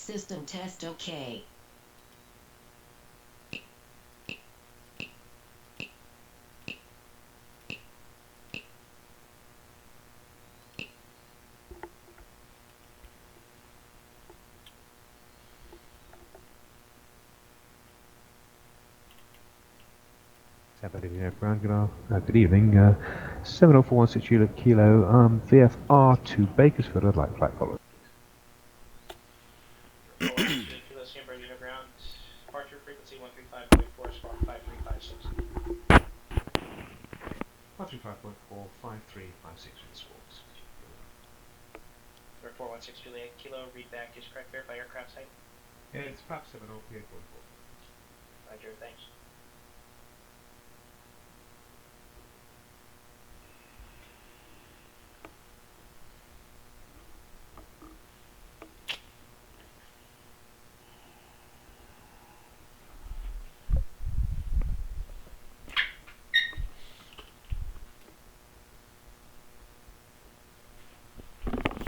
System test OK. Good evening. 7041 Kilo, VFR to Bakersfield. I'd like flight follow. 4160 Kilo, San Bernardino ground. Departure frequency 135.4, squawk 5356. 135.4, 5356 with the squawks. 4160 Kilo, read back is correct. Verify aircraft type. Yeah, it's perhaps 70 PA44. Roger, thanks.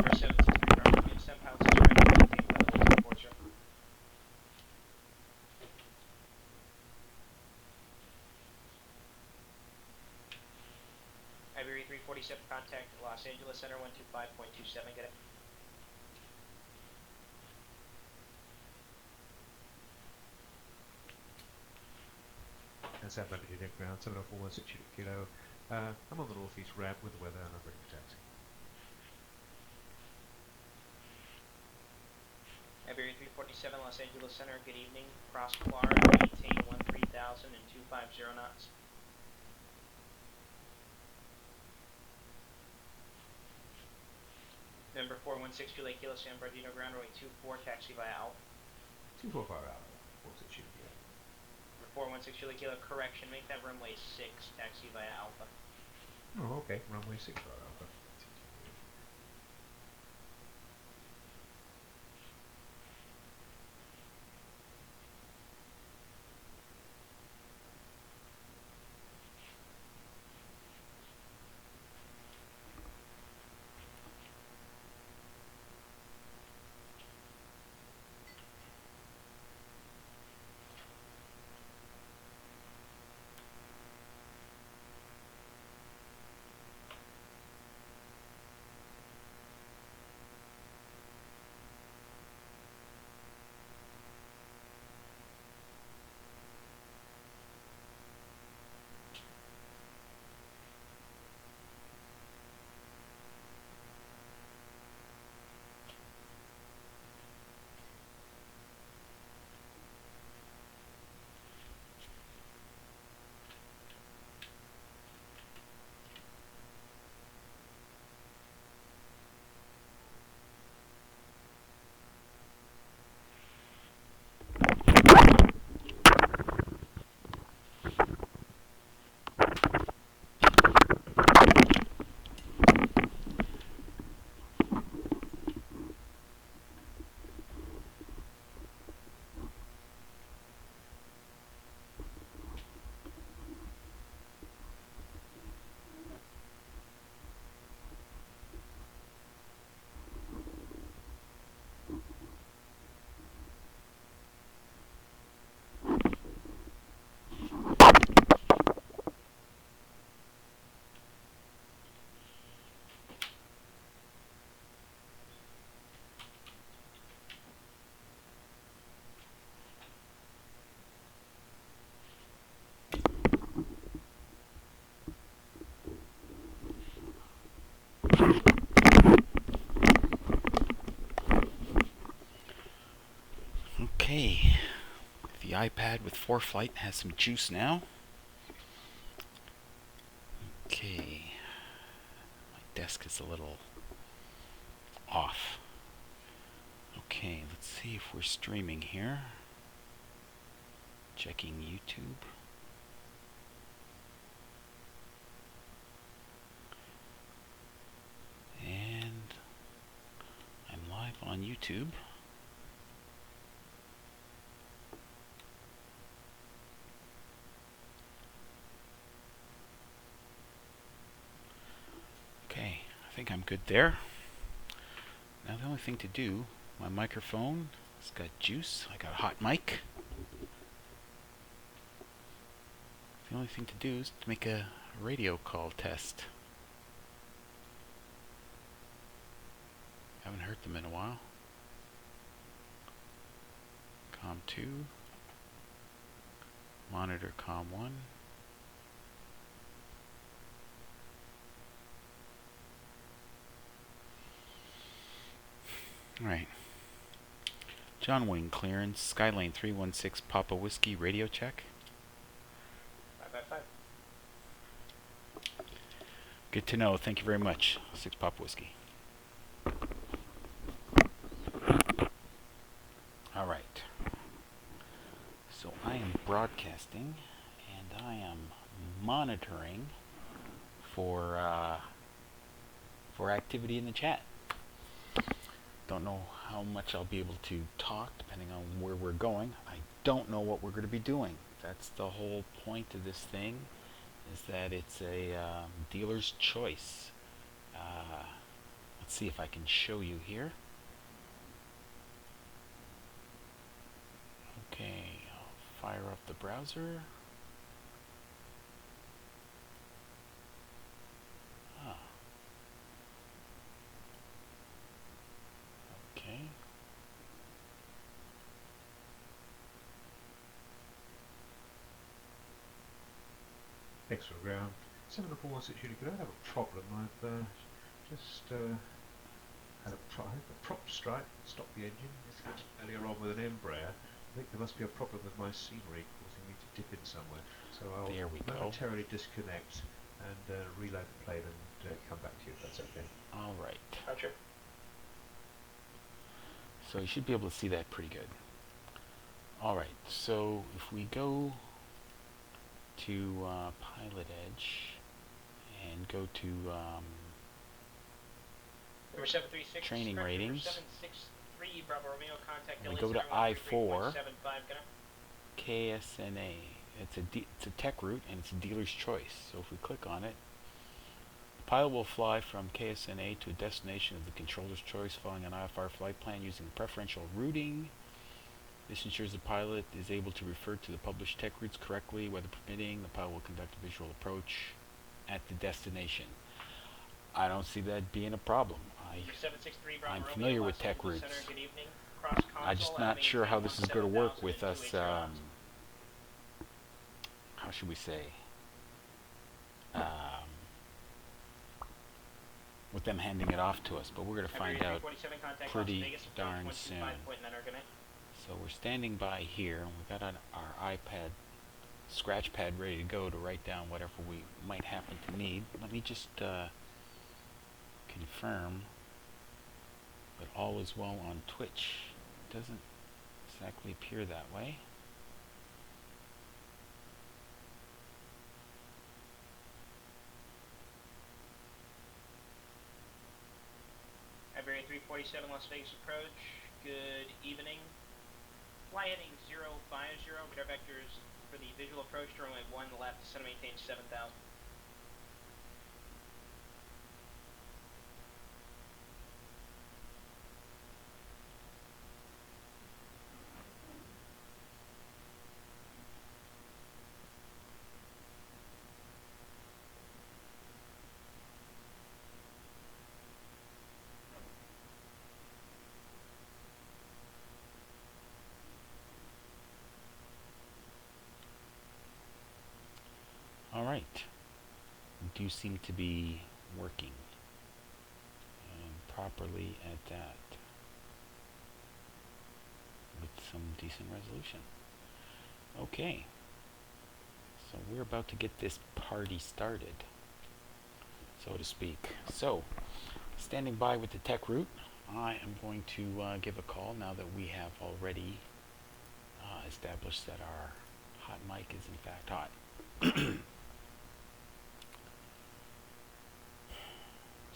First 763 ground, stem pilots is ready. Take level 240. Iberia 347, contact Los Angeles Center 125.27, get it? And 700 unit ground, 7041 Kilo. I'm on the northeast ramp with the weather and I'm ready for taxi. Iberia 347, Los Angeles Center, good evening. Cross Florida, maintain 13,000 and 250 knots. Number 4160 Lake Kilo, San Bernardino ground, runway 24, taxi via Alpha. 245 hour, 460 Kilo. Number 4160 Lake Kilo, correction, make that runway 6, taxi via Alpha. Oh, okay, runway 6 for Alpha. Okay, the iPad with ForeFlight has some juice now. Okay, my desk is a little off. Okay, let's see if we're streaming here. Checking YouTube. And I'm live on YouTube. Okay, I think I'm good there. Now the only thing to do, my microphone It's got juice. I got a hot mic. The only thing to do is to make a radio call test. Haven't heard them in a while. Com 2. Monitor Com 1. Alright. John Wayne clearance. Skylane 316 Papa Whiskey radio check. 555. Good to know. Thank you very much. 6 Papa Whiskey. Alright. So I am broadcasting and I am monitoring for activity in the chat. Don't know how much I'll be able to talk depending on where we're going. I don't know what we're going to be doing. That's the whole point of this thing, is that it's a dealer's choice. Let's see if I can show you here. Okay, I'll fire up the browser. Ah. Okay. Next for ground. 741 unit, could I have a problem? I've just had a prop strike, stop the engine. This happened earlier on with an Embraer. I think there must be a problem with my scenery causing me to dip in somewhere. So I'll There we go. momentarily disconnect and reload the plane and come back to you if that's okay. Alright. Roger. So you should be able to see that pretty good. Alright, so if we go to PilotEdge and go to Number 736. Training Number ratings. 763 Bravo Romeo, contact And we LA go to 0133.75, I4. Gunner. KSNA. It's a tech route and it's a dealer's choice. So if we click on it, the pilot will fly from KSNA to a destination of the controller's choice following an IFR flight plan using preferential routing. This ensures the pilot is able to refer to the published tech routes correctly. Weather permitting, the pilot will conduct a visual approach at the destination. I don't see that being a problem. Number 763 Bravo I'm Romeo, familiar Los with tech Angeles routes. Center, good evening. Cross I'm just console, not sure how this is going to work with us, 7000 how should we say, with them handing it off to us, but we're going to find out pretty darn soon. So we're standing by here, and we've got our iPad scratch pad ready to go to write down whatever we might happen to need. Let me just confirm that all is well on Twitch. It doesn't exactly appear that way. Iberia 347 Las Vegas approach, good evening. Fly heading 050, radar vectors for the visual approach to runway 1 left, descend and maintain 7000. Alright, do seem to be working properly at that with some decent resolution. Okay, so we're about to get this party started, so to speak. So, standing by with the tech route, I am going to give a call now that we have already established that our hot mic is in fact hot.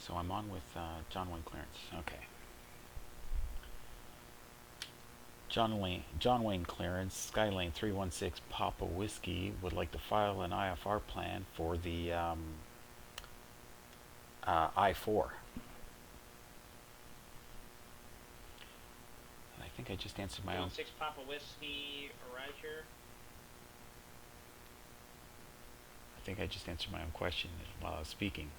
So I'm on with John Wayne clearance. Okay. John Wayne clearance, Skylane 316 Papa Whiskey would like to file an IFR plan for the I-4. I think I just answered my own. 6 Papa Whiskey, Roger. I think I just answered my own question while I was speaking.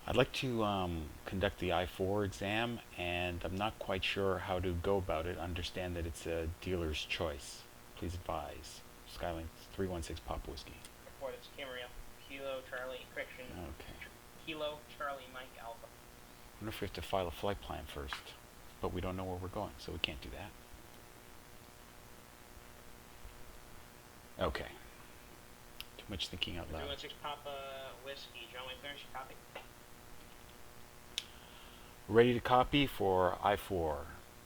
I'd like to conduct the I-4 exam, and I'm not quite sure how to go about it. Understand that it's a dealer's choice. Please advise. Skylink 316 Papa Whiskey. Report, it's Camarillo. Kilo, Charlie, correction. Okay. Kilo, Charlie, Mike, Alpha. I wonder if we have to file a flight plan first, but we don't know where we're going, so we can't do that. Okay. Too much thinking out loud. 316 Papa Whiskey. John Wayne Clearance, you copy? Ready to copy for I-4,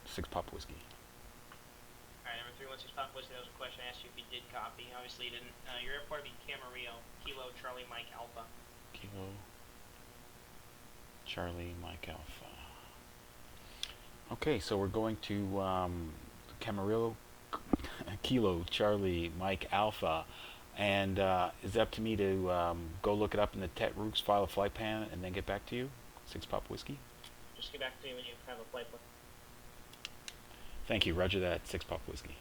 6 Papa Whiskey. Alright, number 316 Papa Whiskey, that was a question I asked you if you did copy. Obviously you didn't. Your airport would be Camarillo. Kilo, Charlie, Mike, Alpha. Kilo, Charlie, Mike, Alpha. Okay, so we're going to Camarillo, Kilo, Charlie, Mike, Alpha. And is it up to me to go look it up in the Tet Rooks, file a flight plan, and then get back to you? 6 Papa Whiskey? Just get back to me when you have a flight plan. Thank you, roger that, 6 Papa Whiskey.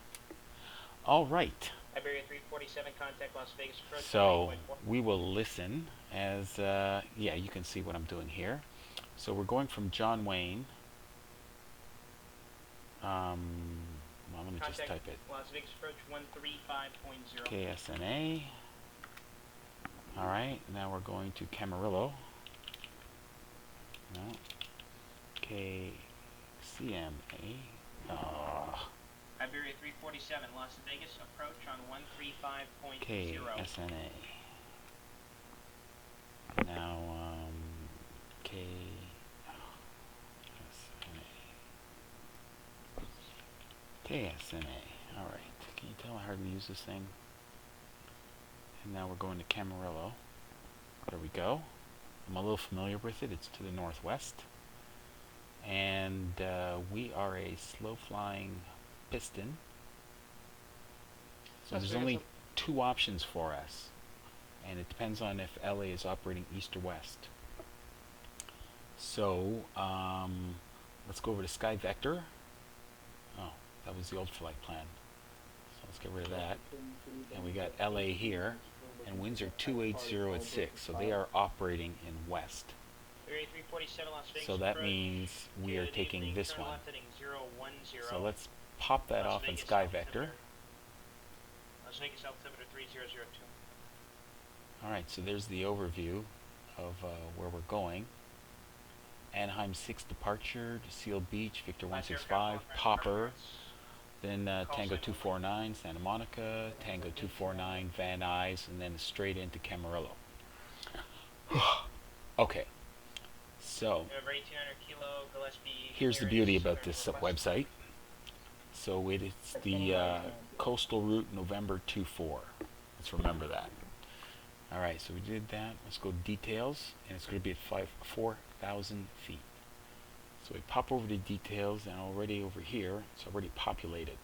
All right. Iberia 347, contact Las Vegas approach. So we will listen as, yeah, you can see what I'm doing here. So we're going from John Wayne. Well, let me just type it. Las Vegas approach 135.0. KSNA. All right, now we're going to Camarillo. No. KCMA. Iberia 347, Las Vegas approach on 135.0. KSNA. Now, KSNA. All right. Can you tell how hard we use this thing? And now we're going to Camarillo. There we go. I'm a little familiar with it. It's to the northwest. And we are a slow-flying piston. So there's only 2 options for us. And it depends on if LA is operating east or west. So let's go over to Sky Vector. Oh, that was the old flight plan. So let's get rid of that. And we got LA here. And winds are 280 at 6. So they are operating in west. So that means we are taking this one. So let's pop that off in Sky Vector. Las Vegas altimeter 3002. Alright, so there's the overview of where we're going. Anaheim 6 departure to Seal Beach, Victor 165, Popper. Then Tango 249, Santa Monica, Tango 249, Van Nuys, and then straight into Camarillo. Okay. So, here's the beauty about this website. So it's the coastal route November 24. Let's remember that. Alright, so we did that. Let's go details, and it's going to be at 4,000 feet. So we pop over to details, and already over here, it's already populated.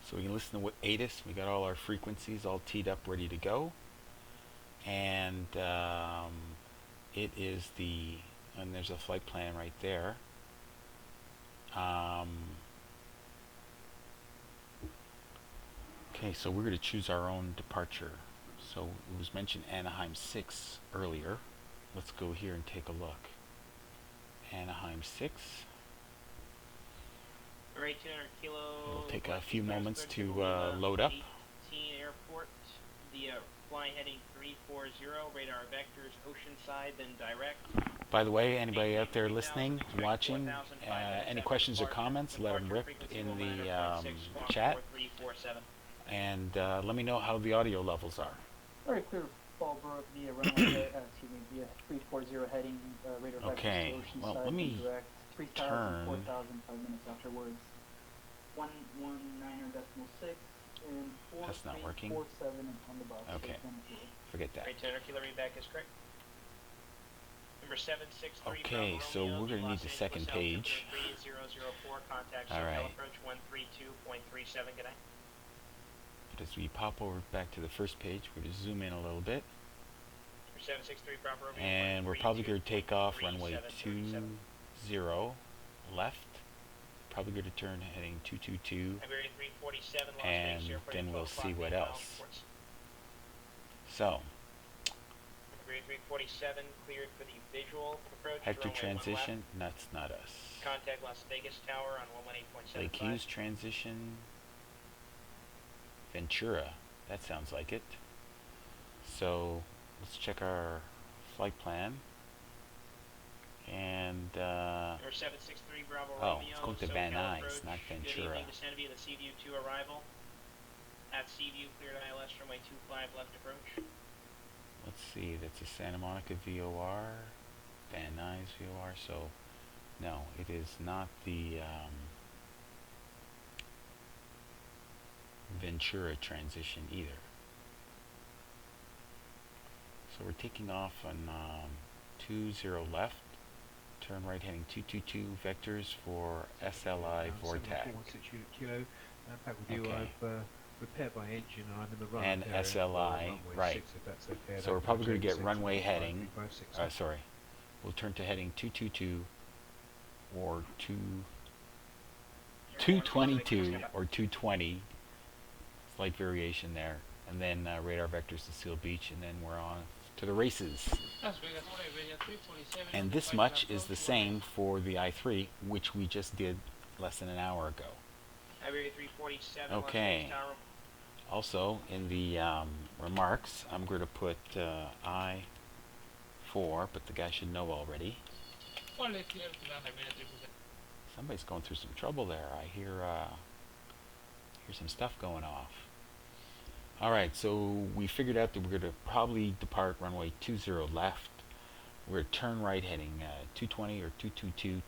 So we can listen to what ATIS. We got all our frequencies all teed up, ready to go. And it is the, and there's a flight plan right there. Okay, so we're going to choose our own departure. So it was mentioned Anaheim 6 earlier. Let's go here and take a look. Anaheim 6. It'll take a few moments to load up. Airport, the fly heading 340, radar vectors, oceanside, then direct. By the way, anybody out there listening, watching, any questions or comments, let them rip in the chat. And let me know how the audio levels are. Very clear, Fallbrook, via runway, via 340 heading, radar vectors, Okay, oceanside, well, let me direct, 3,000, turn. 4,000, 5 minutes afterwards. 119.6 and 4, That's not 3, working. 4, 7 and on the box. Okay. Forget that. Right, Kilo readback is correct. Number 763. Okay, so we're going to need the second page. 3004, contact All right. approach 132.37, good night. But as we pop over back to the first page, we're going to zoom in a little bit. Number 763 Bravo Romeo. And we're probably going to take off runway 3737. 20 left. Probably going to turn heading 222, Iberia 347, Las and Vegas Airport. then 12 we'll o'clock, see what 8 miles, else. ports. So, Iberia 347 cleared for the visual approach. Hector runway 1 left. transition, that's not us. Contact Las Vegas Tower on 118.75. Lake Hughes transition, Ventura, that sounds like it. So, let's check our flight plan. And, Number 763 Bravo oh, Romeo. it's going to SoCal Van Nuys, approach. not Good Ventura. evening, descend via the Seaview 2 arrival. At Seaview, cleared ILS runway 25 left approach. Let's see, that's a Santa Monica VOR, Van Nuys VOR, so no, it is not the Ventura transition either. So we're taking off on 20 left, turn right heading 222 vectors for SLI Vortac. 746 unit kilo. Back with you. Okay. I've repaired my engine. I'm in the run And area for SLI, runway right. 6, if that's okay. So we're probably going to get runway heading, 5356. sorry, we'll turn to heading 222 or 222 or 220, slight variation there, and then radar vectors to Seal Beach, and then we're on to the races. Las Vegas, Iberia 347. And this much is the same for the I-3, which we just did less than an hour ago. Iberia 347. Okay. Las Vegas Tower. Also, in the remarks, I'm going to put I-4, but the guy should know already. All is clear to land Iberia 347. Somebody's going through some trouble there. I hear some stuff going off. All right, so we figured out that we're going to probably depart runway 20 left. We're going to turn right heading 220 or 222.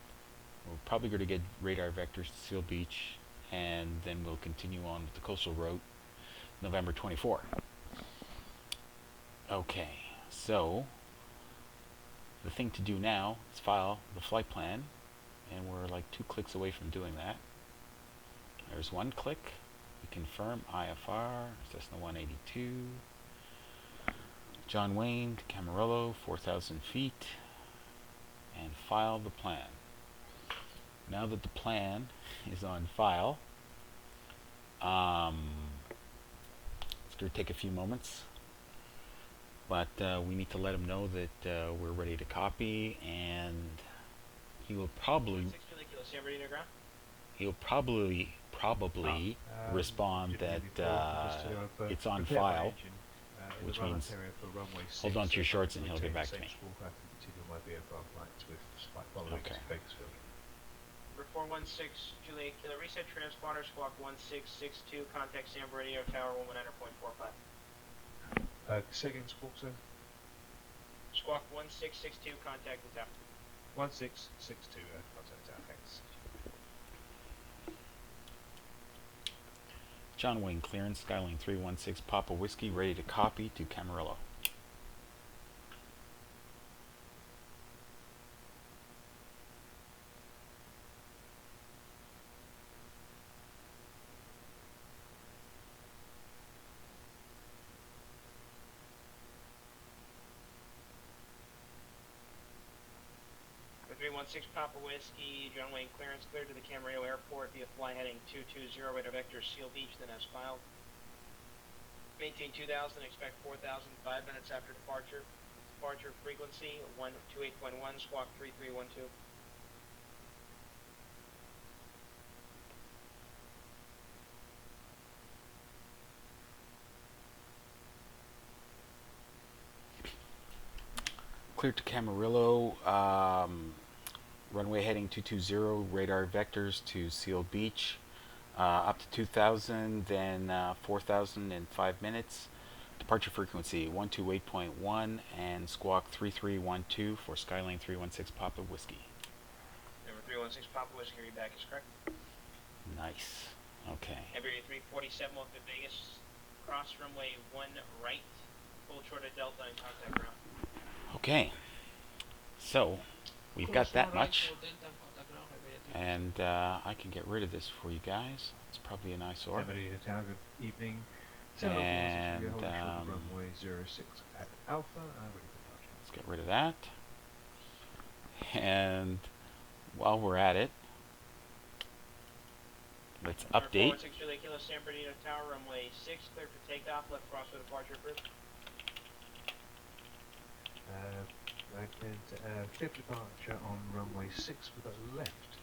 We're probably going to get radar vectors to Seal Beach, and then we'll continue on with the coastal route November 24. Okay, so the thing to do now is file the flight plan, and we're like 2 clicks away from doing that. There's 1 click. We confirm IFR, Cessna 182, John Wayne, Camarillo, 4,000 feet, and file the plan. Now that the plan is on file, it's going to take a few moments, but we need to let him know that we're ready to copy, and he will probably respond that it's on file, which means hold on to your shorts and he'll get back to me. Okay. Number 416 Juliet Kilo. Reset transponder squawk 1662. Contact San Radio Tower 119.45. Say again, squawk, sir. Squawk 1662. Contact the tower. 1662, contact tower, thanks. John Wayne clearance, Skyline 316 Papa Whiskey, ready to copy to Camarillo. Number 316 Papa Whiskey. John Wayne clearance cleared to the Camarillo Airport via fly heading 220. Radar vector Seal Beach, then as filed. Maintain 2000. Expect 4000. 5 minutes after departure. Departure frequency 128.1. Squawk 3312. Cleared to Camarillo, runway heading 220, radar vectors to Seal Beach, up to 2000, then 4000 in 5 minutes. Departure frequency 128.1 and squawk 3312 for Skyline 316 Papa Whiskey. Number 316 Papa Whiskey, read back is correct. Nice. Okay. Iberia 347 off to Vegas. Cross runway 1 right. Full short of Delta and contact ground. Okay. So, we've got that much. And I can get rid of this for you guys. It's probably an eyesore. Good evening. And runway 06 at Alpha. I'm ready to Let's get rid of that. And while we're at it, let's update. 416 Juliet Kilo San Bernardino Tower, runway 6, clear for takeoff, left crosswind departure approved. Clear for departure on runway 6 with a left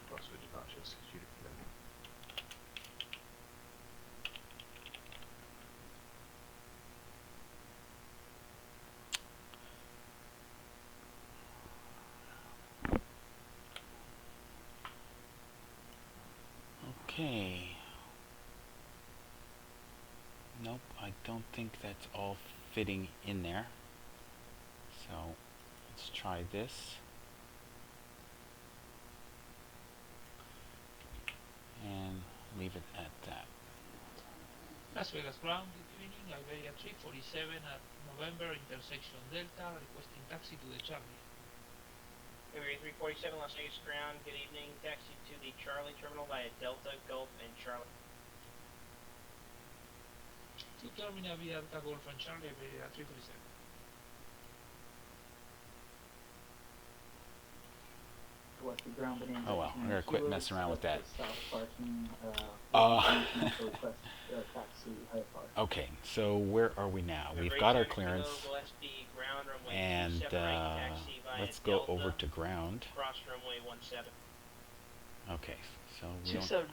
crosswind departure, 6 Juliet Kilo. Okay. Nope, I don't think that's all fitting in there. So let's try this. And leave it at that. Las Vegas ground, good evening, Iberia 347 at November, intersection Delta, requesting taxi to the Charlie. Iberia 347 Las Vegas ground, good evening, taxi to the Charlie terminal via Delta, Gulf, and Charlie. To terminal via Delta, Golf, and Charlie, Iberia 347. What the ground beneath Oh well, I'm gonna quit messing around with that. South parking, request taxi high park. Okay, so where are we now? We've got our clearance, and let's go over to ground. Cross runway 17. Okay, so we 27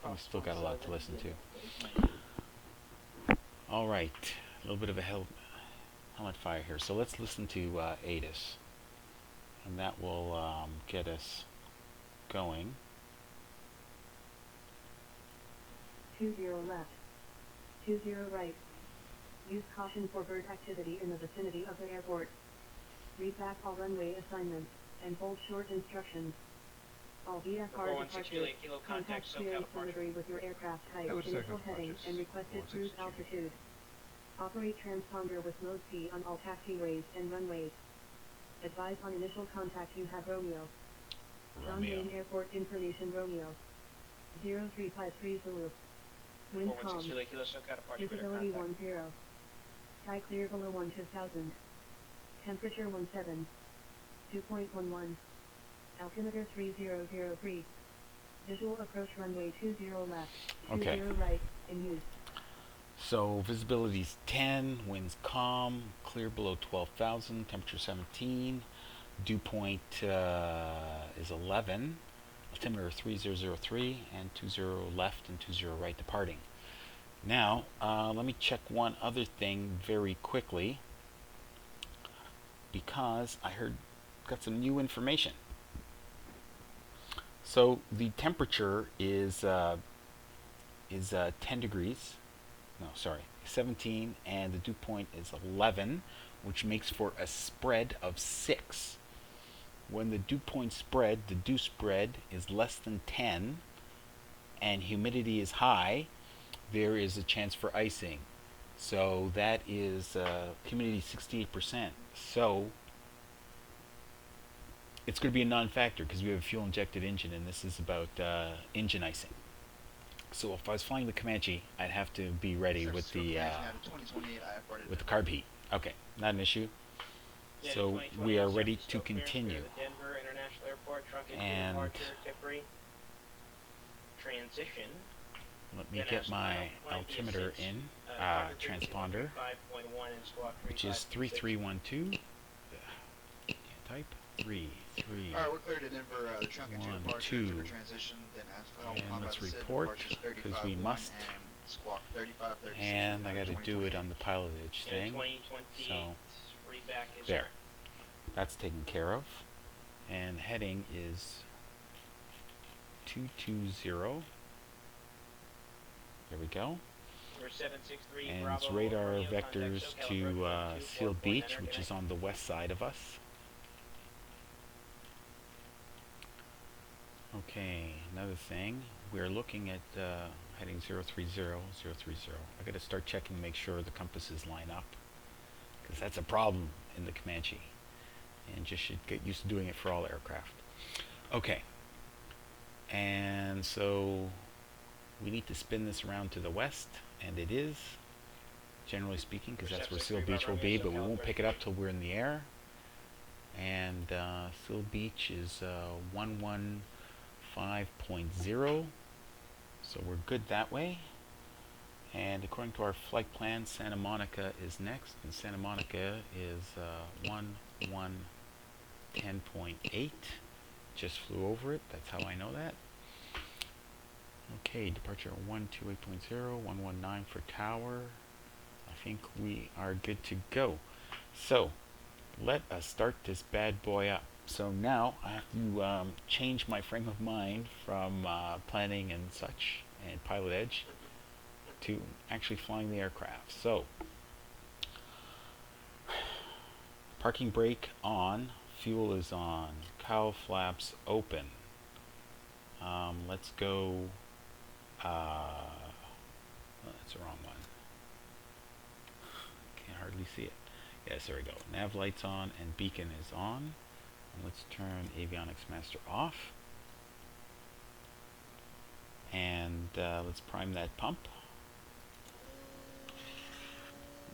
right. we still got a lot to listen to. All right, a little bit of a helmet fire here. So let's listen to ATIS, and that will get us going. 20 left. 20 right. Use caution for bird activity in the vicinity of the airport. Read back all runway assignments, and hold short instructions. All VFR 416 departures. Juliet Kilo contact Contact SoCal clearance departure. delivery with your aircraft type, That was initial SoCal heading, departures. and requested 416 cruise altitude. Operate transponder with mode C on all taxiways and runways. Advise on initial contact you have Romeo. John Main Airport information Romeo. 0353 Zulu. Wind 416 calm. Juliet Kilo SoCal departure. Visibility 10. Sky clear below 12,000. Temperature 17. 2.11. Altimeter 3003. Visual approach runway 20 left. 20 Okay. right in use. So visibility's 10, winds calm, clear below 12,000, temperature 17, dew point is 11, altimeter 3003, and 20 left and 20 right departing. Now, let me check one other thing very quickly, because I got some new information. So the temperature is 10 degrees. No, sorry, 17, and the dew point is 11, which makes for a spread of 6. When the dew point spread, the dew spread is less than 10, and humidity is high, there is a chance for icing. So that is humidity 68%. So it's going to be a non-factor because we have a fuel-injected engine, and this is about engine icing. So if I was flying the Comanche, I'd have to be ready with the carb heat. Okay, not an issue. Yeah, So 2020 we are San ready Francisco to clearance for continue. the Denver International Airport, trunk into And departure, Tippery. Transition. Let me Then get ask my Mike altimeter Missed, in, target transponder, 5.1 and squawk which is 3312. Type 3, 3. Alright, we're clear to Denver, the trunk into 1, departure, 2. Denver transition, then asphalt, And let's combat report, departures 'cause we 35-1 must. and squawk 35, 36, And I got to do it on the PilotEdge And thing. 2028 So readback is there, that's taken care of. And heading is 220. There we go. Number 763 And Bravo, it's radar Romeo, contact vectors SoCal to approach Field 244 Beach, Enter, which good is on the west side of us. Okay, another thing, we're looking at heading 030, 030. I got to start checking to make sure the compasses line up, because that's a problem in the Comanche, and just should get used to doing it for all aircraft. Okay, and so we need to spin this around to the west, and it is. generally speaking, because that's where Reception Seal three Beach will Romeo, be, so but we won't pick it calibration. up till we're in the air. And Seal Beach is 115.0, so we're good that way. And according to our flight plan, Santa Monica is next, and Santa Monica is 1110.8. Just flew over it, that's how I know that. Okay, departure 128.0, 119 for tower. I think we are good to go. So, let us start this bad boy up. So now I have to change my frame of mind from planning and such and PilotEdge to actually flying the aircraft. So, parking brake on, fuel is on, cowl flaps open. Let's go, that's the wrong one. Can't hardly see it. Yes, there we go. Nav lights on and beacon is on. And let's turn Avionics Master off. And let's prime that pump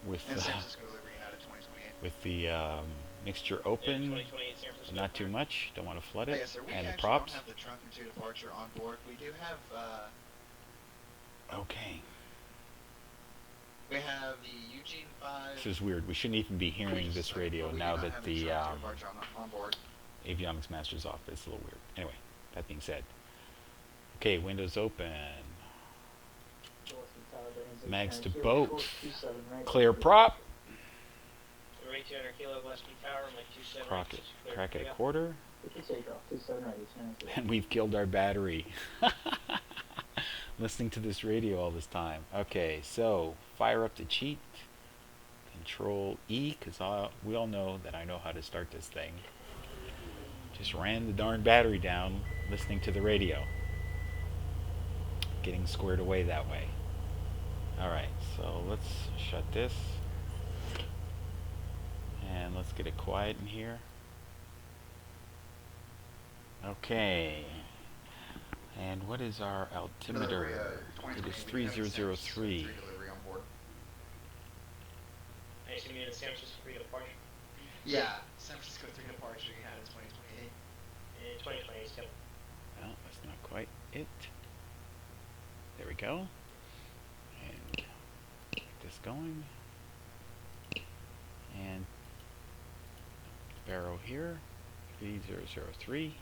with And San Francisco delivery out of 2028. with the mixture Yeah, open, 2028 San Francisco. not too much. Don't want to flood Oh, it. yes, sir. We And the actually props. don't have the trunk and two departure on board. We do have Okay. we have the Eugene 5. This is weird. We shouldn't even be hearing this radio but we do now not that have the trunk and two departure on board. Avionics Master's off. It's a little weird. Anyway, that being said. Okay, windows open. Mags to boat. Clear prop. Rate 200 kilo, Gillespie Tower, Mike 27. Crockett, crack at a quarter. Takeoff, 27 right, San Francisco. And we've killed our battery. Listening to this radio all this time. Okay, so fire up the cheat. Control E, because we all know that I know how to start this thing. Just ran the darn battery down listening to the radio. Getting squared away that way. Alright, so let's shut this. And let's get it quiet in here. Okay. And what is our altimeter? It is 3003. Delivery on board. I assume you had San Francisco 3 departure. Yeah, San Francisco 3 departure you had in 2028. In 2028, yep. Well, that's not quite it. There we go. And get this going. And barrel here. 3003.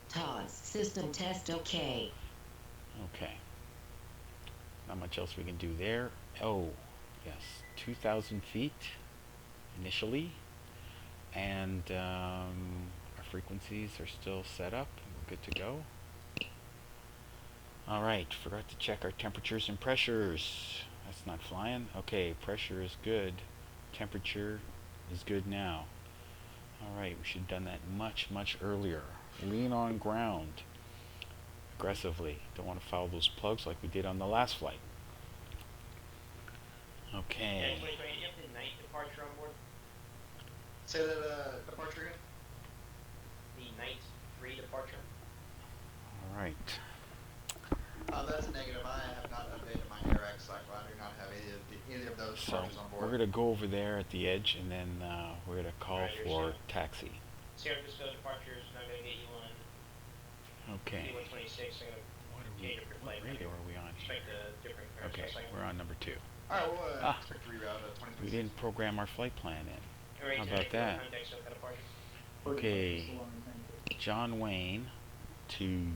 TOS. System test OK. Okay. Not much else we can do there. Oh, yes. 2,000 feet initially. And our frequencies are still set up. We're good to go. Alright, forgot to check our temperatures and pressures. That's not flying. Okay, pressure is good. Temperature is good now. Alright, we should have done that much, much earlier. Lean on ground. Aggressively. Don't want to foul those plugs like we did on the last flight. Yeah, Okay. in 2028, you have the night departure on board. Say that departure again? The night 3 departure. Alright. That's a negative. I have not updated my AirX cycle. I do not have either of those So, departures on we're board. going to go over there at the edge and then we're going to call Right, for understand. taxi. San Francisco departure is not going to get you on Okay. P126. I'm going to What change up your what flight. radio are we on here? expect a different Okay, we're on number 2. Alright, we'll Ah. expect to reroute We 2026. didn't program our flight plan in. Rate How 200 about kilo, that? contact SoCal departure. Okay. John Wayne to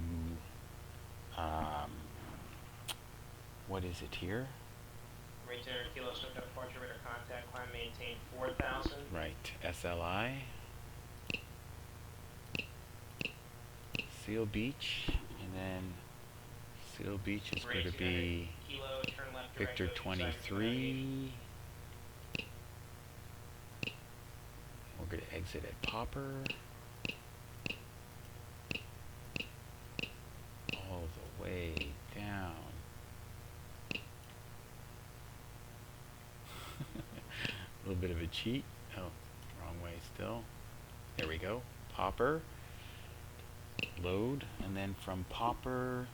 what is it here? Rate 200 kilo, SoCal departure, radar contact, climb maintain 4,000. Right, SLI. Seal Beach, and then Seal Beach is going Rate to 200 be kilo, turn left direct, Victor ocean side, 23. We're going to exit at Popper. All the way down. A little bit of a cheat. Oh, wrong way still. There we go. Popper. Load. And then from Popper,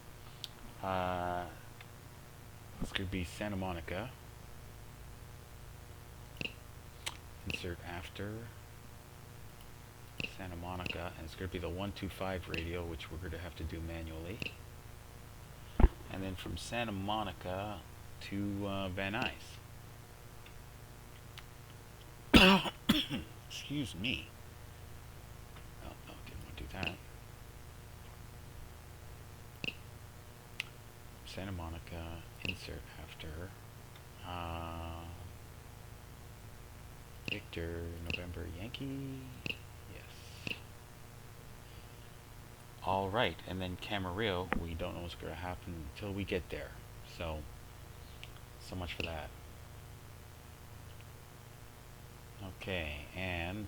This could be Santa Monica. Insert after Santa Monica, and it's going to be the 125 radio, which we're going to have to do manually. And then from Santa Monica to Van Nuys. Excuse me. Oh, no, didn't want to do that. Santa Monica, insert after Victor, November, Yankee. Yes. All right, and then Camarillo, we don't know what's going to happen until we get there. So much for that. Okay, and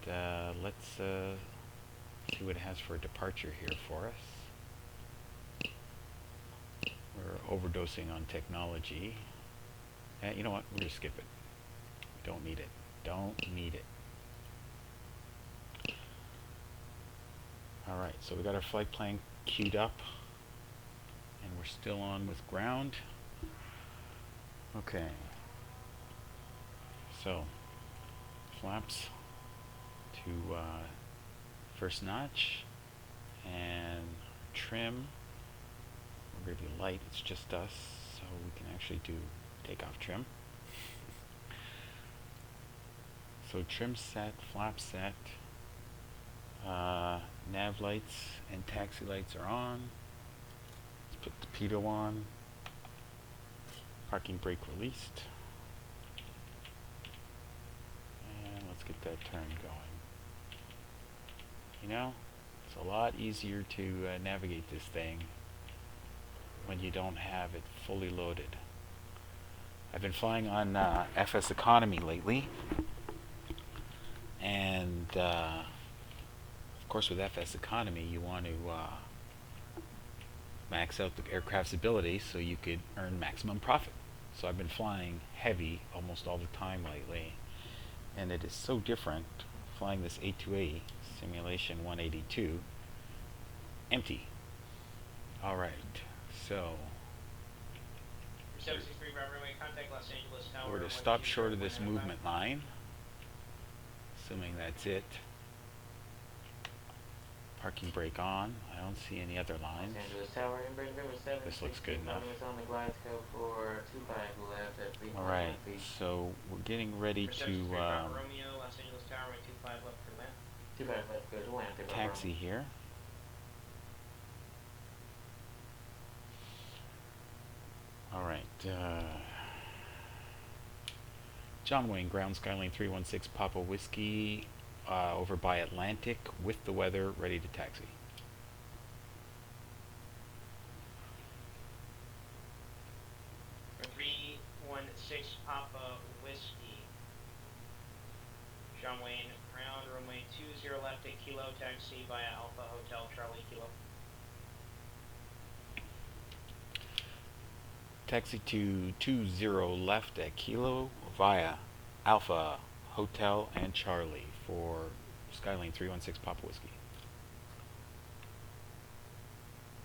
let's see what it has for a departure here for us. We're overdosing on technology. You know what? We're going to skip it. Don't need it. Don't need it. Alright, so we got our flight plan queued up. And we're still on with ground. Okay. So, flaps to first notch. And trim. We're going to be light, it's just us. So we can actually do takeoff trim. So trim set, flap set, nav lights and taxi lights are on. Let's put the pitot on. Parking brake released. And let's get that turn going. You know, it's a lot easier to navigate this thing when you don't have it fully loaded. I've been flying on FS Economy lately. And of course with FS Economy you want to max out the aircraft's ability so you could earn maximum profit. So I've been flying heavy almost all the time lately, and it is so different flying this A2A simulation 182 empty. Alright, so 763 runway, contact Los Angeles Tower. we're to stop short of this movement line. Assuming that's it. Parking brake on. I don't see any other lines. Los Angeles Tower, inbound November 7. This looks good enough. On the glide scope for 25 left at 3.1 Alright, feet. so we're getting ready to Romeo, Los Angeles Tower, 25 left for land. 25 left, go to land. taxi here. Alright, John Wayne, ground Skyline 316 Papa Whiskey, over by Atlantic with the weather, ready to taxi. For 316 Papa Whiskey. John Wayne, ground runway 20 left at Kilo, taxi via Alpha Hotel Charlie Kilo. Taxi to 20 left at Kilo via Alpha Hotel and Charlie for Skyline 316 Papa Whiskey.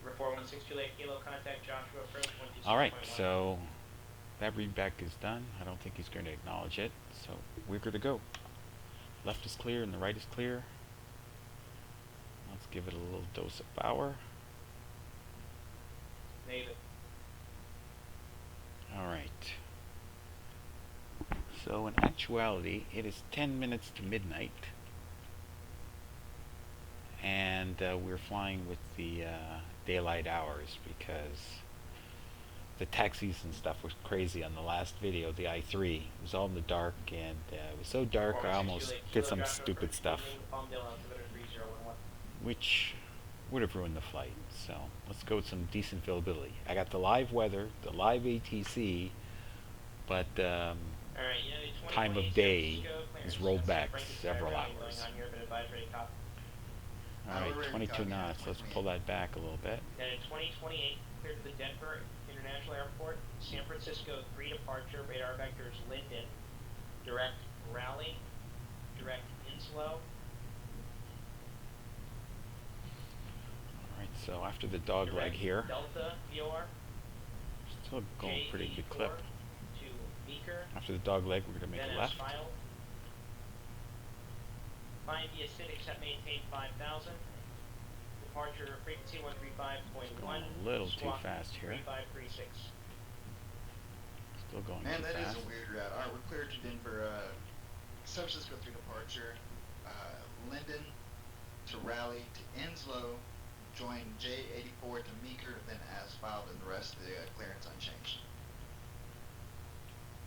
Report 162 late Kilo, contact Joshua approach 126.1. Alright, so that readback is done. I don't think he's going to acknowledge it, so we're good to go. Left is clear and the right is clear. Let's give it a little dose of power. Native. Alright. So in actuality, it is 10 minutes to midnight. And we're flying with the daylight hours because the taxis and stuff was crazy on the last video, the I-3. It was all in the dark, and it was so dark I almost did some stupid stuff, which would have ruined the flight. So let's go with some decent availability. I got the live weather, the live ATC, but time of day is rolled back several hours. Alright, 22 knots. Let's pull that back a little bit. Then in 2028, cleared to the Denver International Airport, San Francisco 3 departure, radar vectors Linden, direct Raleigh, direct Inslow. Alright, so after the dog leg here, Delta VOR. just Still going pretty good clip. to Meeker, After the dog leg, we're going to make then a as left. filed. Find via SID except maintain 5,000. Departure frequency 135.1. Going a little too squawk fast here. 3536. Still going Man, too that fast. is a weird route. Alright, we're cleared to Denver. San Francisco 3 departure. Linden to Raleigh to Enslow. Join J84 to Meeker, then as filed, and the rest of the clearance unchanged.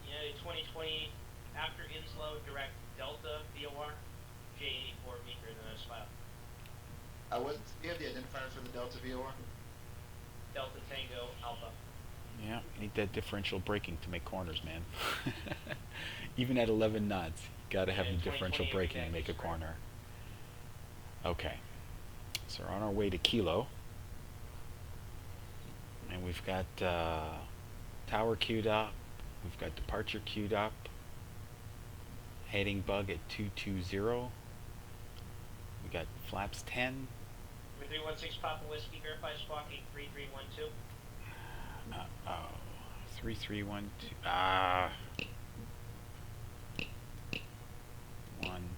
United 2020 after Inslow, direct Delta VOR, J84 Meeker, then as filed. Do you have the identifier for the Delta VOR? Delta Tango Alpha. Yeah, you need that differential braking to make corners, man. Even at 11 knots, you gotta have the differential braking to make a corner. Okay, so we're on our way to Kilo, and we've got tower queued up, we've got departure queued up, heading bug at 220, we got flaps 10. 316 Papa Whiskey, verify squawking 3312. 3312.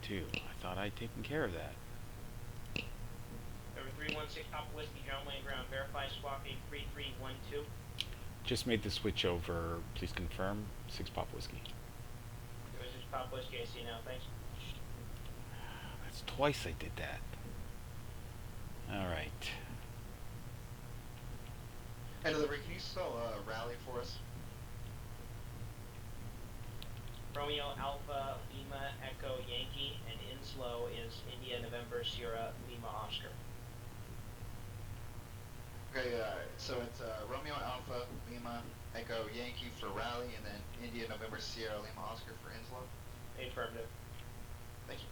12. I thought I'd taken care of that. Number 316 Papa Whiskey, John Wayne Ground, verify squawking 3312. Just made the switch over. Please confirm. 6 Papa Whiskey. 316 Papa Whiskey, I see now, thanks. That's twice I did that. Alright. Hey, delivery, can you spell Raleigh for us? Romeo Alpha Lima Echo Yankee, and Inslow is India November Sierra Lima Oscar. Okay, so it's Romeo Alpha Lima Echo Yankee for Raleigh, and then India November Sierra Lima Oscar for Enslow. Affirmative. Thank you.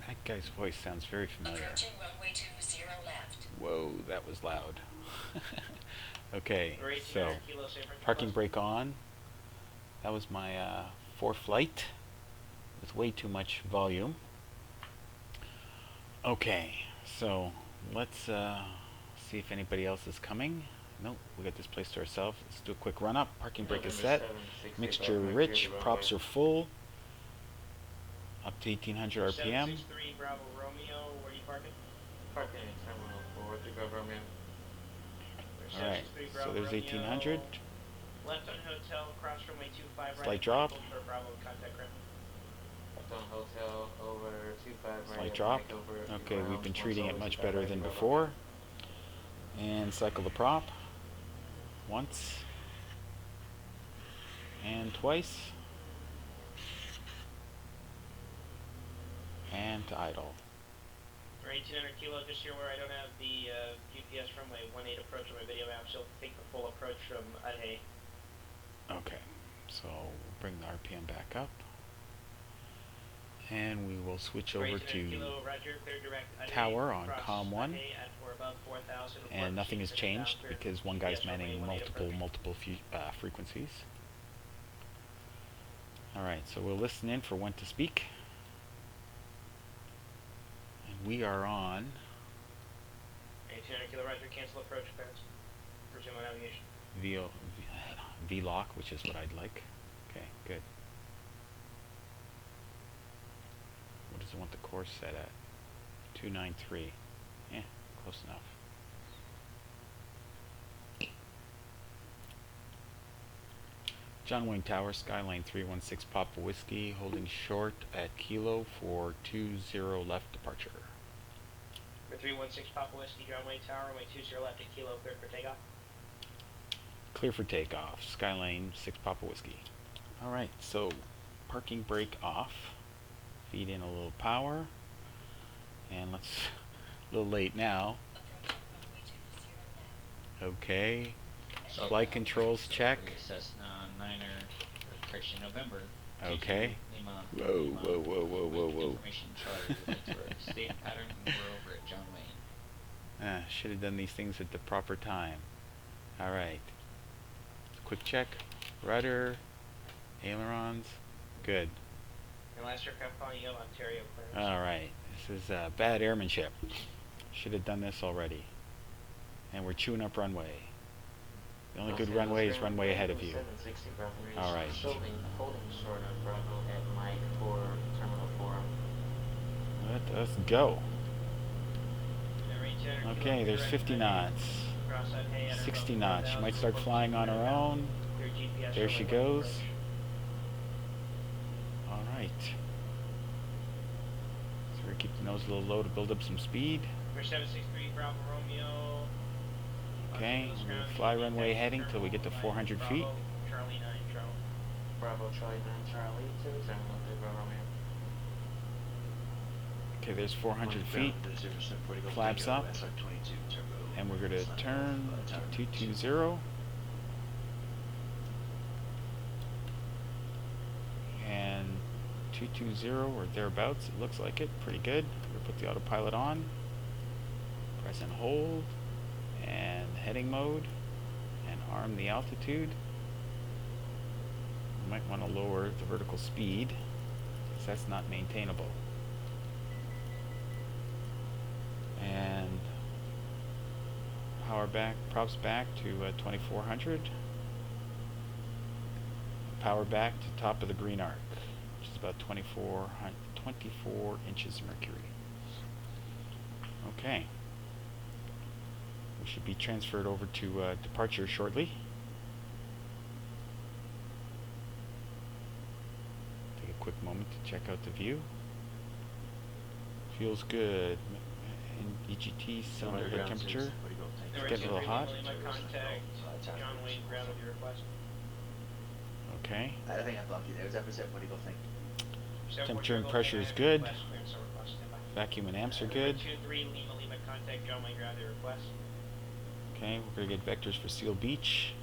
That guy's voice sounds very familiar. Approaching runway 20 left. Whoa, that was loud. Okay, Number 18 so Kilo San Francisco. parking brake on. That was my fourth flight with way too much volume. Okay, so let's see if anybody else is coming. Nope, we got this place to ourselves. Let's do a quick run up. Parking brake is set. Mixture rich. Props are full. Up to 1800 RPM. 763 Bravo Romeo, where are you parking? Parking in Terminal 4, Takeoff Romeo. Alright, 763 so Bravo there's Romeo. 1800. Left on hotel, across runway 25 right. Slight drop. For Bravo, contact ground. Left on hotel, over 25 right. Slight drop. Okay, we've been treating it much better than before. And cycle the prop. Once. And twice. And to idle. For 1800 Kilo, just here where I don't have the GPS runway 18 approach on my video map, so take the full approach from Adhe. Okay, so we'll bring the RPM back up. And we will switch over to Kilo, Roger, clear direct, Adhe, tower on cross COM 1. Adhe at or above 4,000, And nothing has changed clear because one guy's GPS runway manning 18 approach. multiple frequencies. Alright, so we'll listen in for when to speak. And we are on 1800 Kilo, Roger, cancel approach clearance. Resume on navigation. V-lock, which is what I'd like. Okay, good. What does it want the course set at? 293. Yeah, close enough. John Wayne Tower, Skyline 316 Papa Whiskey, holding short at Kilo for 20 left departure. For 316 Papa Whiskey, John Wayne Tower, runway 20 left at Kilo, clear for takeoff. Clear for takeoff. Skyline 6 Papa Whiskey. Alright, so parking brake off. Feed in a little power. And let's, a little late now. Okay. Flight controls check. Niner, correction, November. Okay. Lima, Whoa, Lima, whoa, whoa, whoa, whoa, whoa. Information chart, state and pattern, and we're over at John Wayne. Should have done these things at the proper time. Alright. Quick check. Rudder. Ailerons. Good. And last aircraft calling you Ontario clearance. Alright. This is bad airmanship. Should have done this already. And we're chewing up runway. The only good runway is runway ahead of you. 760 Bravo is All right. holding short of Bravo at Mike for Terminal 4. Let us go. Okay, there's 50 knots. 60 knots. She might start flying on her own. There she goes. Alright. So we're gonna keep the nose a little low to build up some speed. For 763 Bravo Romeo. Okay, we're gonna fly runway heading till we get to 400 feet. Charlie 9 Charlie. Bravo Charlie 9 Charlie 2 Terminal 3 Bravo Romeo. Okay, there's 400 feet. Flaps up. And we're gonna turn to 220. And 220 or thereabouts, it looks like it. Pretty good. We're gonna put the autopilot on. Press and hold. And heading mode. And arm the altitude. You might want to lower the vertical speed, because that's not maintainable. And power back, props back to 2400. Power back to top of the green arc, which is about 24 inches of mercury. Okay. We should be transferred over to departure shortly. Take a quick moment to check out the view. Feels good. And EGT cylinder head temperature. It's getting a little hot. John Wayne, ground with your request. Okay. I think I bumped you there. Was that percent? What do you think? Temperature and pressure is good. Vacuum and amps are good. 23 Lima Lima contact John Wayne, ground with your request. Okay, we're gonna get vectors for Seal Beach.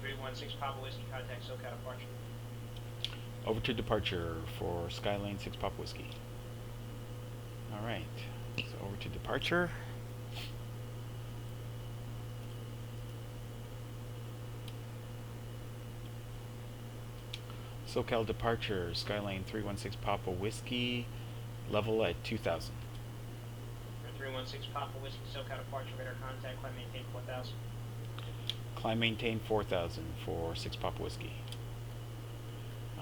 316 Papa Whiskey contact SoCal departure. Over to departure for Skylane 6 Papa Whiskey. Alright, so over to departure. SoCal departure, Skylane 316 Papa Whiskey, level at 2000. 316 Papa Whiskey SoCal departure, radar contact, climb maintain 4000. Climb maintain 4000 for 6 Papa Whiskey.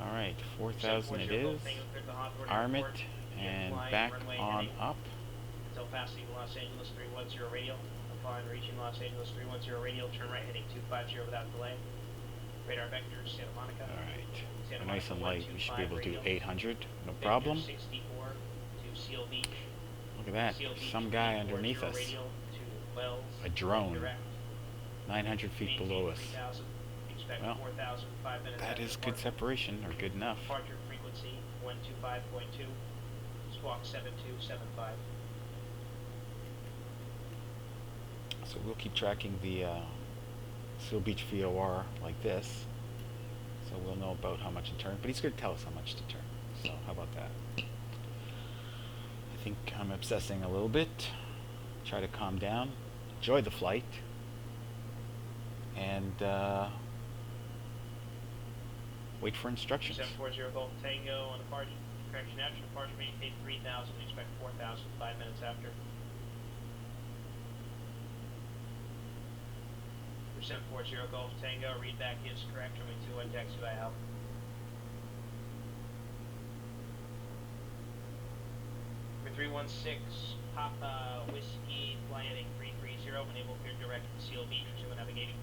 Alright, 4000 it is. Arm it and back on up. Until passing Los Angeles 310 radial. Upon reaching Los Angeles 310 radial, turn right heading 250 without delay. Radar vector, Santa Monica. Alright, nice and light. We should be able to do 800, no problem. 64 to Seal Beach. Look at that, some guy underneath us. A drone. 900 feet below us. Well, that is good separation, or good enough. Departure frequency 125.2. Squawk 7275. So we'll keep tracking the Seal Beach VOR like this. So we'll know about how much to turn. But he's going to tell us how much to turn. So how about that? I think I'm obsessing a little bit. Try to calm down. Enjoy the flight. And wait for instructions. 740 Golf Tango on departure. Correction action. Departure maintain 3000. We expect 4000 5 minutes after. 740 Golf Tango. Readback is correct. Coming to one taxi by Alpha. For 316 Papa Whiskey, fly heading 330. When able, clear direct to Seal Beach. Resume navigating.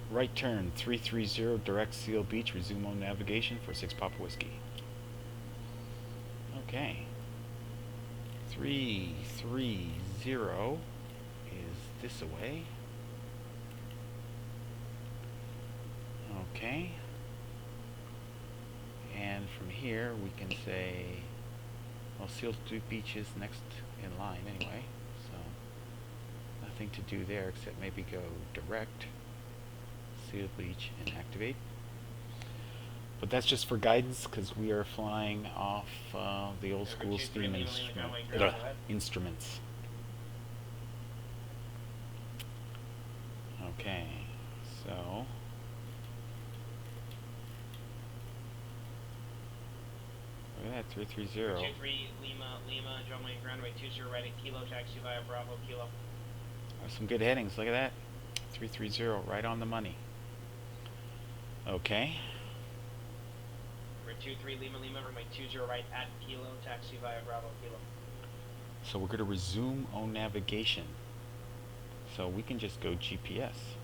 Right turn 330 direct Seal Beach. Resume on navigation for 6 Papa Whiskey. Okay. 330 is this away. Okay. And from here we can say, well, Seal Beach is next in line anyway, so nothing to do there except maybe go direct Seal Beach and activate. But that's just for guidance because we are flying off the old school steam instruments. Okay, so look at that, 330. 23 Lima, John Wayne ground, runway 20 right at Kilo, taxi via Bravo, Kilo. Some good headings, look at that. 330, right on the money. Okay. We're 23 Lima Lima, runway 20 right at Kilo, taxi via Bravo Kilo. So we're going to resume on navigation. So we can just go GPS.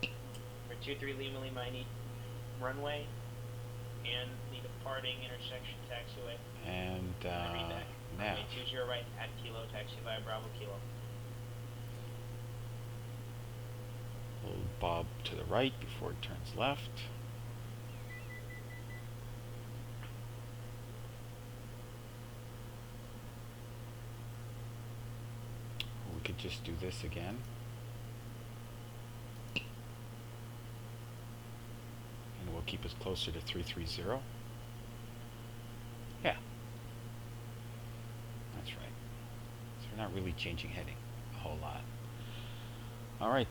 We're 23 Lima Lima, I need runway and the departing intersection taxiway. And Runway nav. 20 right at Kilo, taxi via Bravo Kilo. We'll bob to the right before it turns left. We could just do this again. And we'll keep us closer to 330. Yeah. That's right. So we're not really changing heading a whole lot. Alright.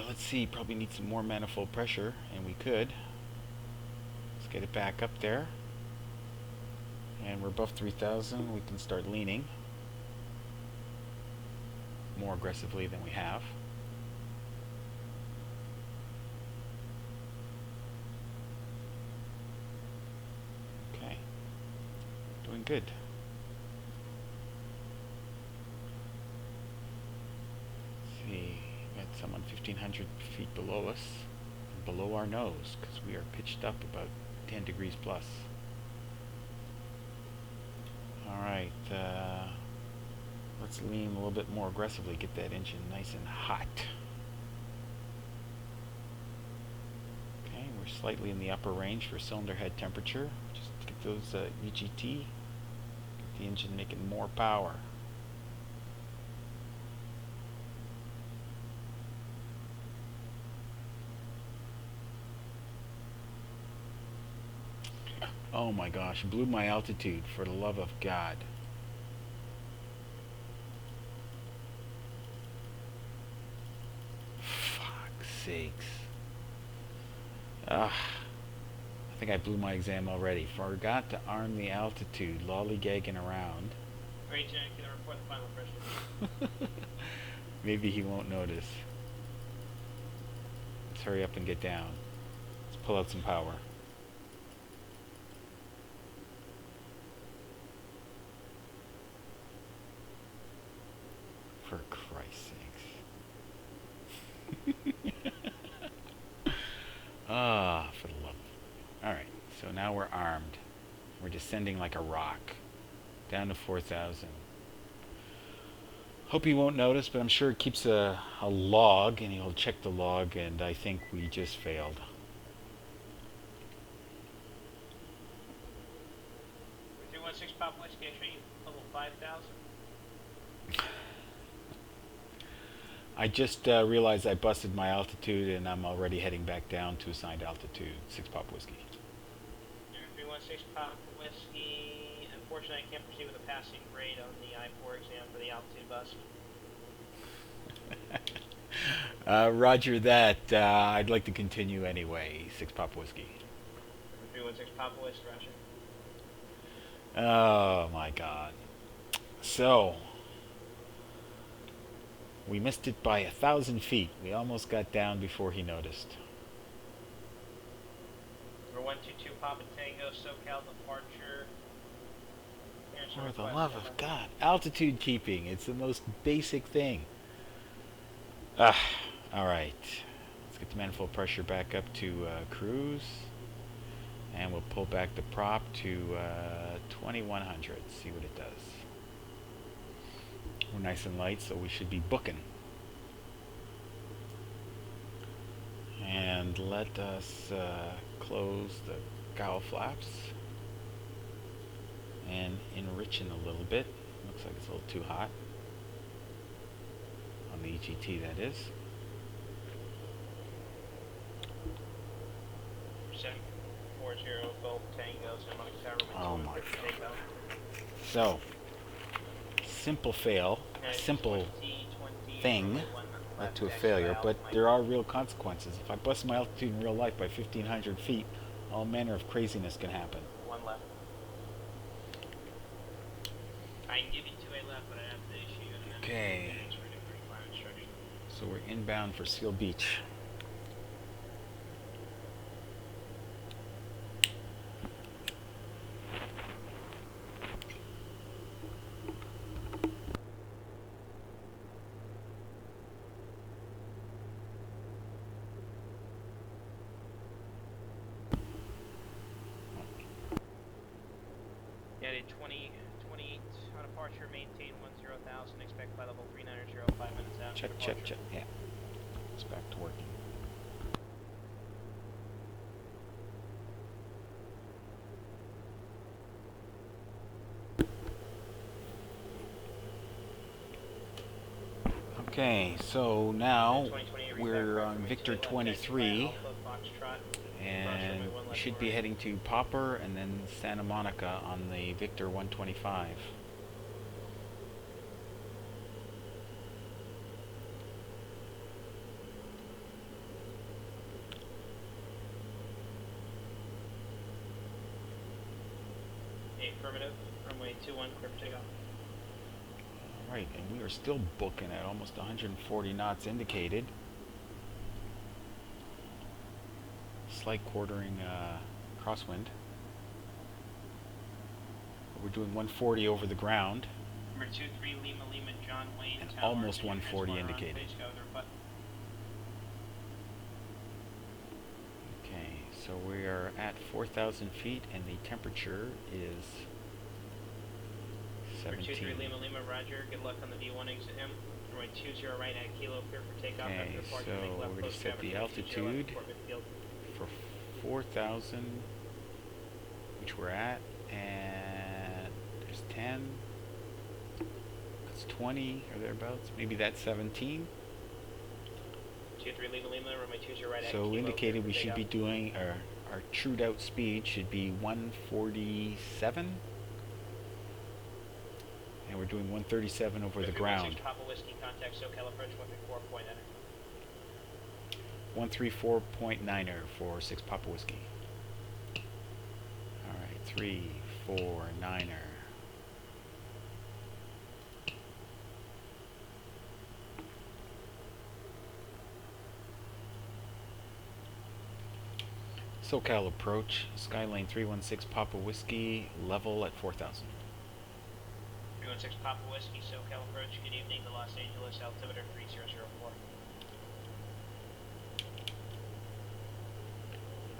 Let's see, probably need some more manifold pressure, and we could. Let's get it back up there. And we're above 3,000, we can start leaning more aggressively than we have. Okay. Doing good. Let's see. Got someone 1,500 feet below us, below our nose, because we are pitched up about 10 degrees plus. Alright, let's lean a little bit more aggressively, get that engine nice and hot. Okay, we're slightly in the upper range for cylinder head temperature. Just get those EGT, get the engine making more power. Oh my gosh, blew my altitude, for the love of God. Fuck's sakes. I think I blew my exam already. Forgot to arm the altitude, lollygagging around. Great, Jack, can I report the final pressure? Maybe he won't notice. Let's hurry up and get down. Let's pull out some power. For Christ's sakes. For the love. Alright, so now we're armed. We're descending like a rock. Down to 4,000. Hope he won't notice, but I'm sure it keeps a log, and he'll check the log, and I think we just failed. With 316 Pop Whiskey, I show you level 5,000. I just realized I busted my altitude, and I'm already heading back down to assigned altitude, 6 Pop Whiskey. 316 Pop Whiskey. Unfortunately, I can't proceed with a passing grade on the I-4 exam for the altitude bust. Roger that. I'd like to continue anyway, 6 Pop Whiskey. 316 Pop Whiskey, Roger. Oh my God. So we missed it by 1,000 feet. We almost got down before he noticed. Number 122 Papa Tango, SoCal departure. For the love of God. Altitude keeping. It's the most basic thing. Alright. Let's get the manifold pressure back up to cruise. And we'll pull back the prop to 2100. See what it does. We're nice and light, so we should be booking. And let us close the cowl flaps and enrichen a little bit. Looks like it's a little too hot on the EGT, that is. 740 Golf Tango, oh my God. So, simple fail, a simple thing led to a failure, but there are real consequences. If I bust my altitude in real life by 1,500 feet, all manner of craziness can happen. One left. I can give you 2A left, but I have to issue an Okay. So we're inbound for Seal Beach. Yeah, did 28 on departure, maintain 10,000, expect flight level 390, 5 minutes out. Check, check, check. Yeah. It's back to working. Okay, so now we're on Victor 23, and we should be heading to Popper and then Santa Monica on the Victor 125. Affirmative, runway 21, clear for takeoff. Right, and we are still booking at almost 140 knots indicated. Slight quartering crosswind. We're doing 140 over the ground. Number 23, Lima Lima, John Wayne, And tower, almost 140 indicated. Okay, so we are at 4,000 feet and the temperature is 17. 23, Lima Lima, roger. Good luck on the V1 exit M. Runway 20 right at kilo, clear for takeoff. Okay, so we're going to set the altitude for 4,000, which we're at, and there's 10, that's 20 or thereabouts, maybe that's 17. 23, Lima Lima, runway 20 right at So kilo, indicated we should be doing, our trued out speed should be 147. And we're doing 137 over the ground. Papa Whiskey, contact SoCal approach 134.9. 134.9er for 6 Papa Whiskey. Alright, 349er. SoCal approach, Skylane 316 Papa Whiskey, level at 4,000. 316 Papa Whiskey, SoCal approach. Good evening to Los Angeles, altimeter 3004.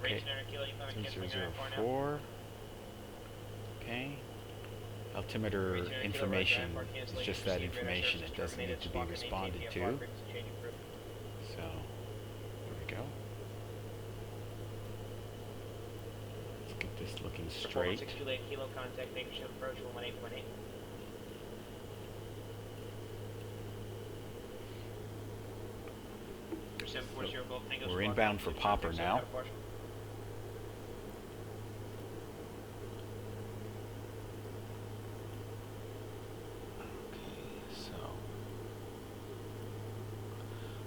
Okay, 3004. Okay. Altimeter information is just that information. It doesn't need to be responded to. So, there we go. Let's get this looking straight. 628 kilo, contact Bakersfield approach 118.8. We're inbound for Popper now.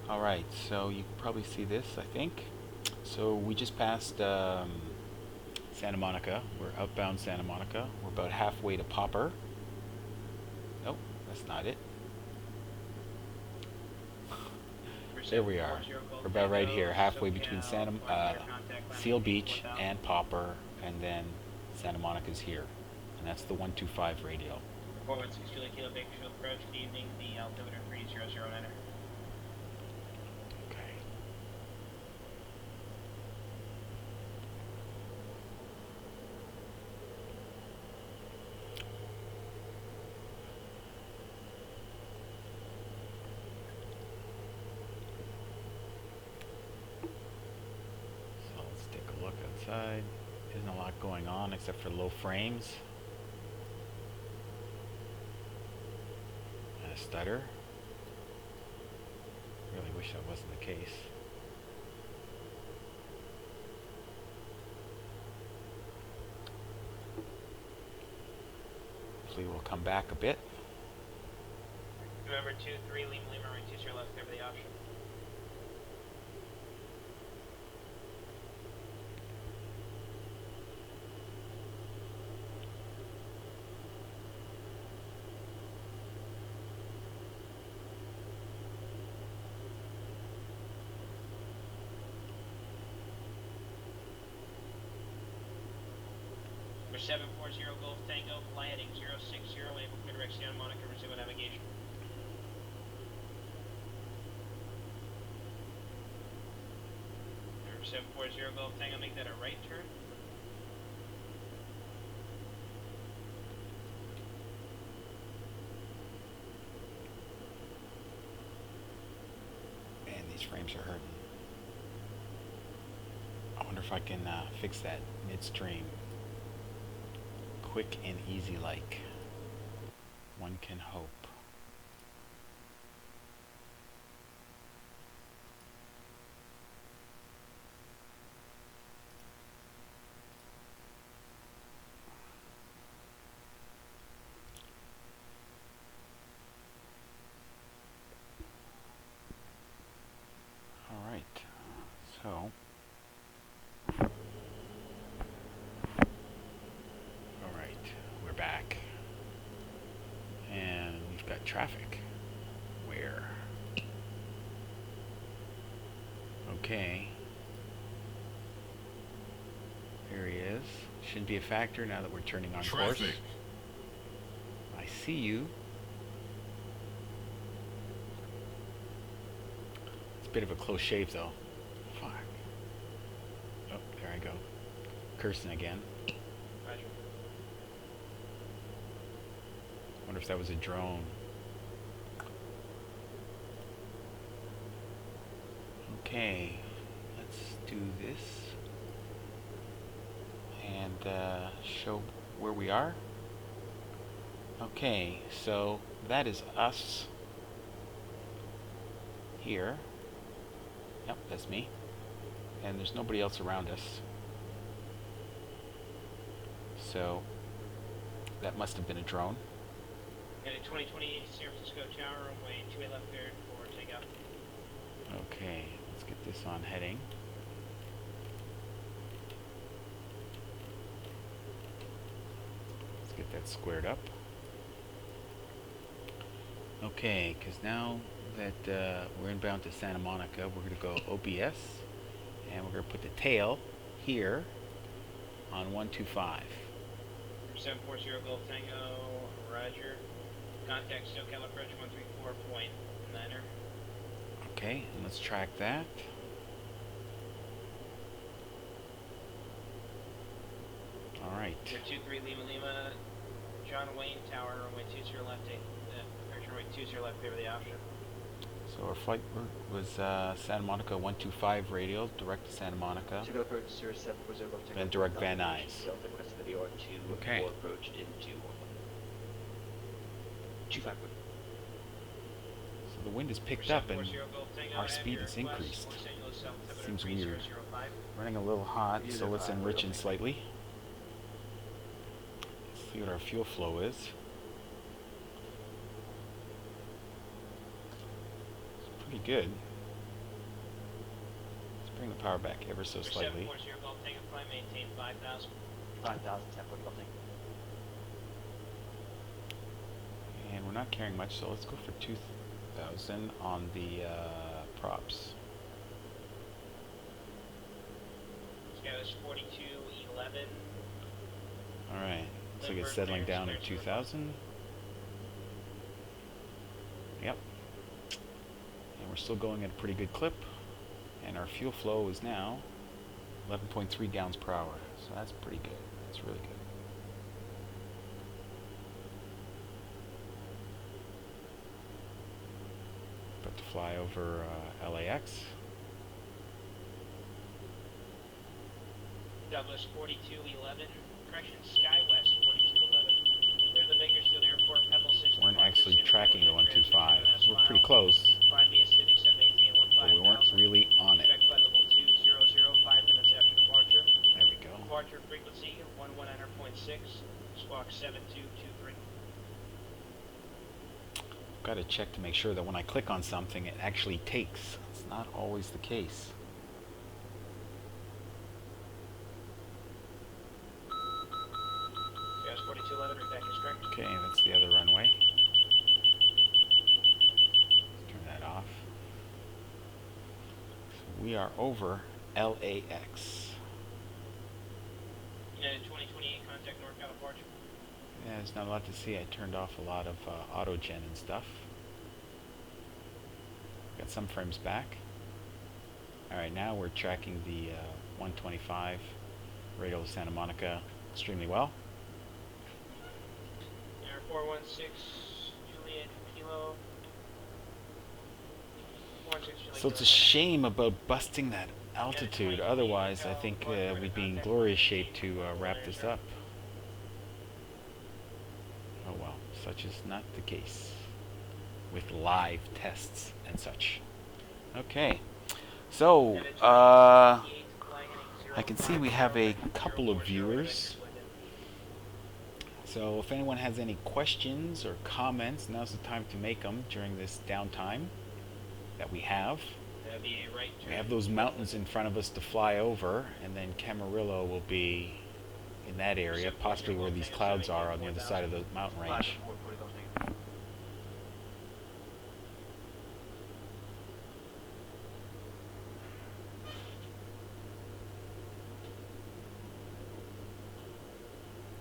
Alright, so you can probably see this, I think. So we just passed Santa Monica. We're outbound Santa Monica. We're about halfway to Popper. Nope, that's not it. There we are. We're about right here, halfway between Seal Beach and Popper, and then Santa Monica's here. And that's the 125 radio. 416 kilo, Bakersfield approach. Good evening, the altimeter 3009. Outside, isn't a lot going on except for low frames and a stutter. Really wish that wasn't the case. Hopefully we'll come back a bit. November 23, Lima Lima, right 20 left, clear for the option. 740 Golf Tango, fly heading 060, able to direct Santa Monica, resume navigation. Number 740 Golf Tango, make that a right turn. Man, these frames are hurting. I wonder if I can fix that midstream. Quick and easy like. One can hope. All right. So back, and we've got traffic. Where? Okay, there he is. Shouldn't be a factor now that we're turning on course. I see you. It's a bit of a close shave though. Fuck. Oh, there I go. Cursing again. Wonder if that was a drone. Okay, let's do this and show where we are. Okay, so that is us here. Yep, that's me. And there's nobody else around us. So that must have been a drone. Heading 2028 San Francisco Tower, runway 28 left cleared for takeoff. Okay, let's get this on heading. Let's get that squared up. Okay, because now that we're inbound to Santa Monica, we're going to go OBS, and we're going to put the tail here on 125. 740 Golf Tango, roger. Contact SoCal approach 134.9er. Okay, and let's track that. All right. 23 Lima Lima, John Wayne Tower, runway 20 left, runway 20 left, favor the option. So our flight route was Santa Monica 125 radial, direct to Santa Monica. To go approach 0740 Golf Tango. Then direct Van Nuys. Delta west of the VR2 Okay. or approach into 25. So the wind has picked up and our speed has increased. Seems weird. Running a little hot, so let's enrich it slightly. Let's see what our fuel flow is. It's pretty good. Let's bring the power back ever so slightly. 740 Golf Tango, fly maintain 5,000. 5,000, 10-foot Golf Tango. And we're not carrying much, so let's go for 2,000 on the props. This guy was 4211. Alright, looks like it's settling down at 2,000. Yep. And we're still going at a pretty good clip. And our fuel flow is now 11.3 gallons per hour. So that's pretty good. That's really good. About to fly over LAX. Douglas 4211, correction, SkyWest 4211. Clear the Bakersfield Airport, Pebble 6. Weren't actually tracking the 125. We're pretty close, Climb MiISSED, except maintain 15,000. but we weren't really on it. Expect flight level 200, 5 minutes after departure. There we go. Departure frequency 119.6, squawk 7223. Got to check to make sure that when I click on something, it actually takes. It's not always the case. Gas 4211, reback is correct. Okay, that's the other runway. Let's turn that off. So we are over LAX. United 2028, contact contact NorCal departure. Yeah, there's not a lot to see. I turned off a lot of auto-gen and stuff. Got some frames back. Alright, now we're tracking the 125 radial of Santa Monica extremely well. Air 416, Juliet Kilo. 416 Juliet So it's a Kilo. shame about busting that altitude. Otherwise, I think we'd be in glorious shape to wrap this up. Oh well, such is not the case with live tests and such. Okay, so I can see we have a couple of viewers. So if anyone has any questions or comments, now's the time to make them during this downtime that we have. We have those mountains in front of us to fly over, and then Camarillo will be in that area, possibly where these clouds are on the other side of the mountain range.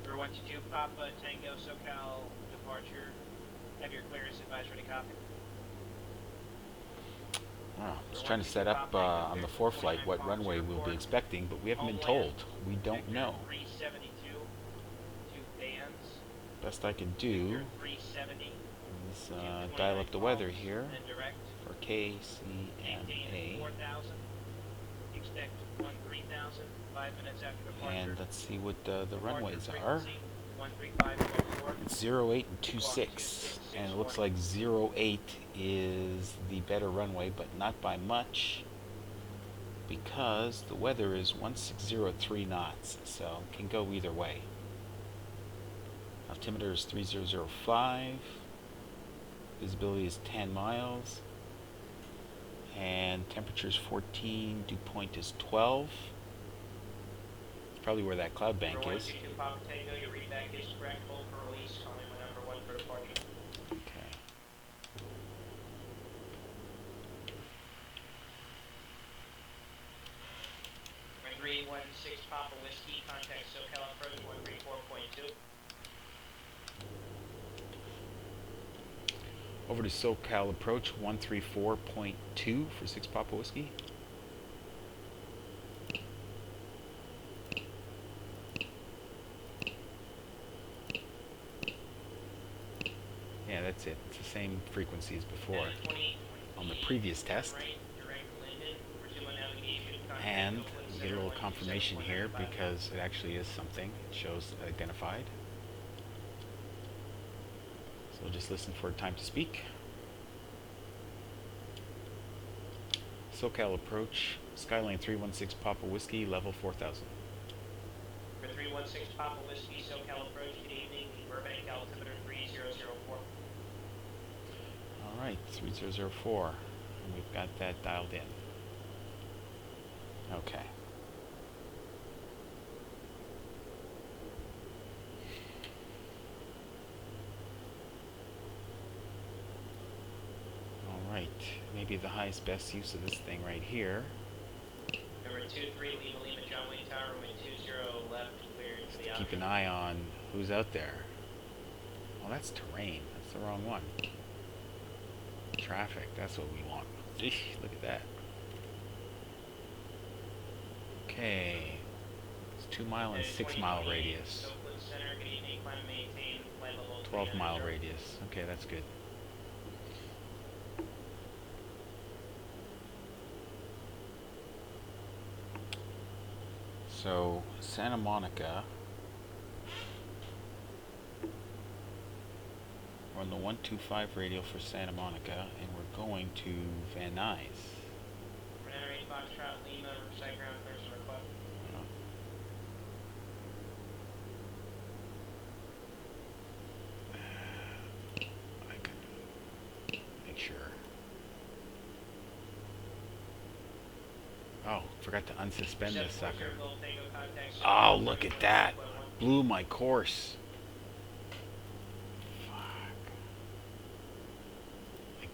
Number 122 Papa Tango SoCal departure. Have your clearance advisory to copy. Oh, I was trying to set up on the foreflight what runway we'll be expecting, but we haven't been told. We don't know. 372 to bands. Best I could do is dial up the weather here for KCMA. 4,000. Expect 13,000. 5 minutes after departure. And let's see what the runways are. 135.4. It's 08 and 26, and it looks like 08 is the better runway, but not by much, because the weather is 1603 knots, so it can go either way. Altimeter is 3005, visibility is 10 miles, and temperature is 14, dew point is 12. Probably where that cloud bank is. Your read bank is correct. Hold for release. Calling my number 1 for departure. Okay. Green 16 Papa Whiskey. Contact SoCal approach 134.2. Over to SoCal approach 134.2 for 6 Papa Whiskey. Yeah, that's it. It's the same frequency as before on the previous test. And you get a little confirmation here because it actually is something. It shows identified. So we'll just listen for time to speak. SoCal approach, Skyline 316 Papa Whiskey, level 4000. For 316 Papa Whiskey, SoCal approach, good evening. Burbank altimeter 3004. Alright, 3004. And we've got that dialed in. Okay. Alright, maybe the highest best use of this thing right here. Number 23, Lima John Wayne Tower, runway 20 left, cleared to the Keep an eye on who's out there. Oh, that's terrain. That's the wrong one. Traffic, that's what we want. Eesh, look at that. Okay. It's 2 mile and 6 mile radius. 12 mile radius. Okay, that's good. So, Santa Monica. We're on the 125 radial for Santa Monica, and we're going to Van Nuys. For 908 Foxtrot, Lima, Riverside ground clearance on request. I could make sure. Oh, forgot to unsuspend this sucker. Oh, look at that. Blew my course.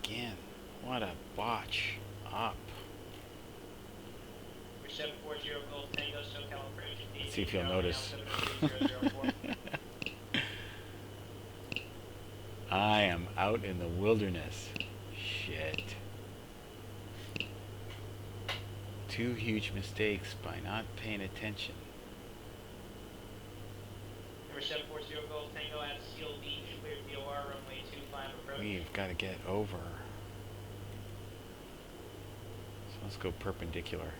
Again, what a botch up. For 740 Gold Tango, SoCal approach. Let's see if you'll notice. I am out in the wilderness. Shit. 2 huge mistakes by not paying attention. Number 740 Golf Tango at Seal Beach, cleared VOR, runway 25 approach. We've got to get over. So let's go perpendicular.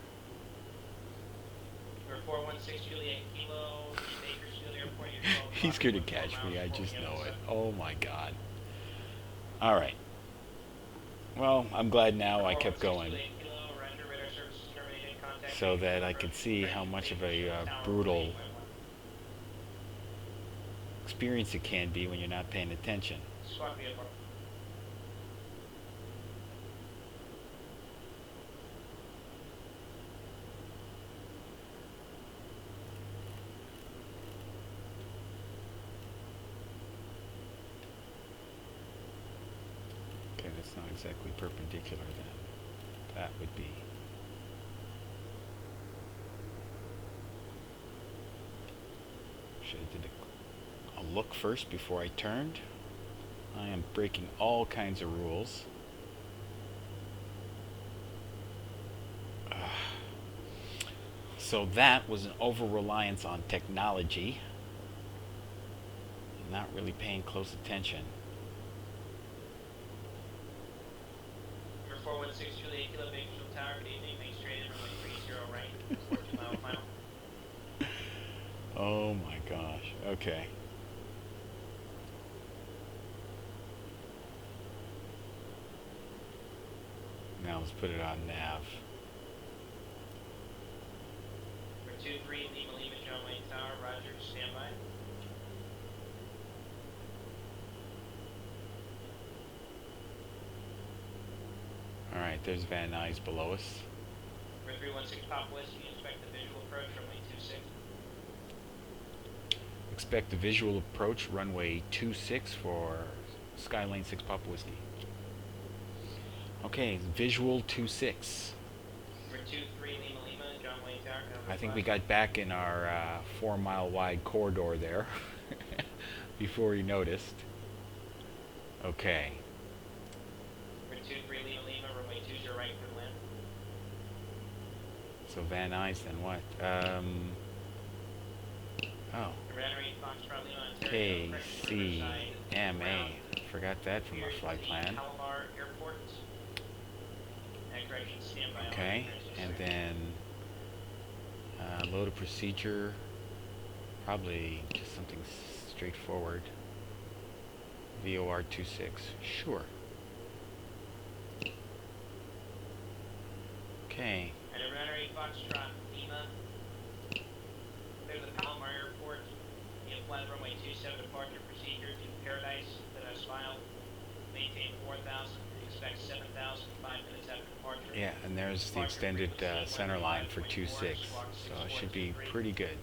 Number 416 Juliet Kilo, Bakersfield Airport. He's going to catch me, I just know it. Oh my god. Alright. Well, I'm glad now I kept going, so that I could see how much of a brutal experience it can be when you're not paying attention. Okay, that's not exactly perpendicular then. That would be. Should have did a look first before I turned. I am breaking all kinds of rules. So that was an over-reliance on technology, not really paying close attention. Number 416 Juliet Kilo Bakersfield Tower, good evening, make straight in runway 30 right, 42 mile final. Oh my gosh, okay. Now let's put it on nav. Number 23 Lima Lima John Wayne Tower, roger, stand by. Alright, there's Van Nuys below us. Number 316 Pop Whiskey, inspect the visual approach, runway 26. Expect the visual approach, runway 26 for Skylane 6 Papa Whiskey. Okay, visual 26. Number 23 Lima Lima John Wayne Tower. I think we got back in our 4 mile wide corridor there before we noticed. Okay. Number 23 Lima Lima, runway 20 right for land. So Van Nuys, then what? Oh. KCMA. Forgot that from our flight plan. Okay, and then load a procedure. Probably just something straightforward. VOR 26. Sure. Okay. And a runner 8 Foxtrot Lima. Clear the Palomar Airport. In-flight runway 27 departure procedure to Paradise that has filed. Maintain 4,000. Expect 7,000 5 minutes after departure. Yeah, and there's the extended center line for 26, so it should be pretty good.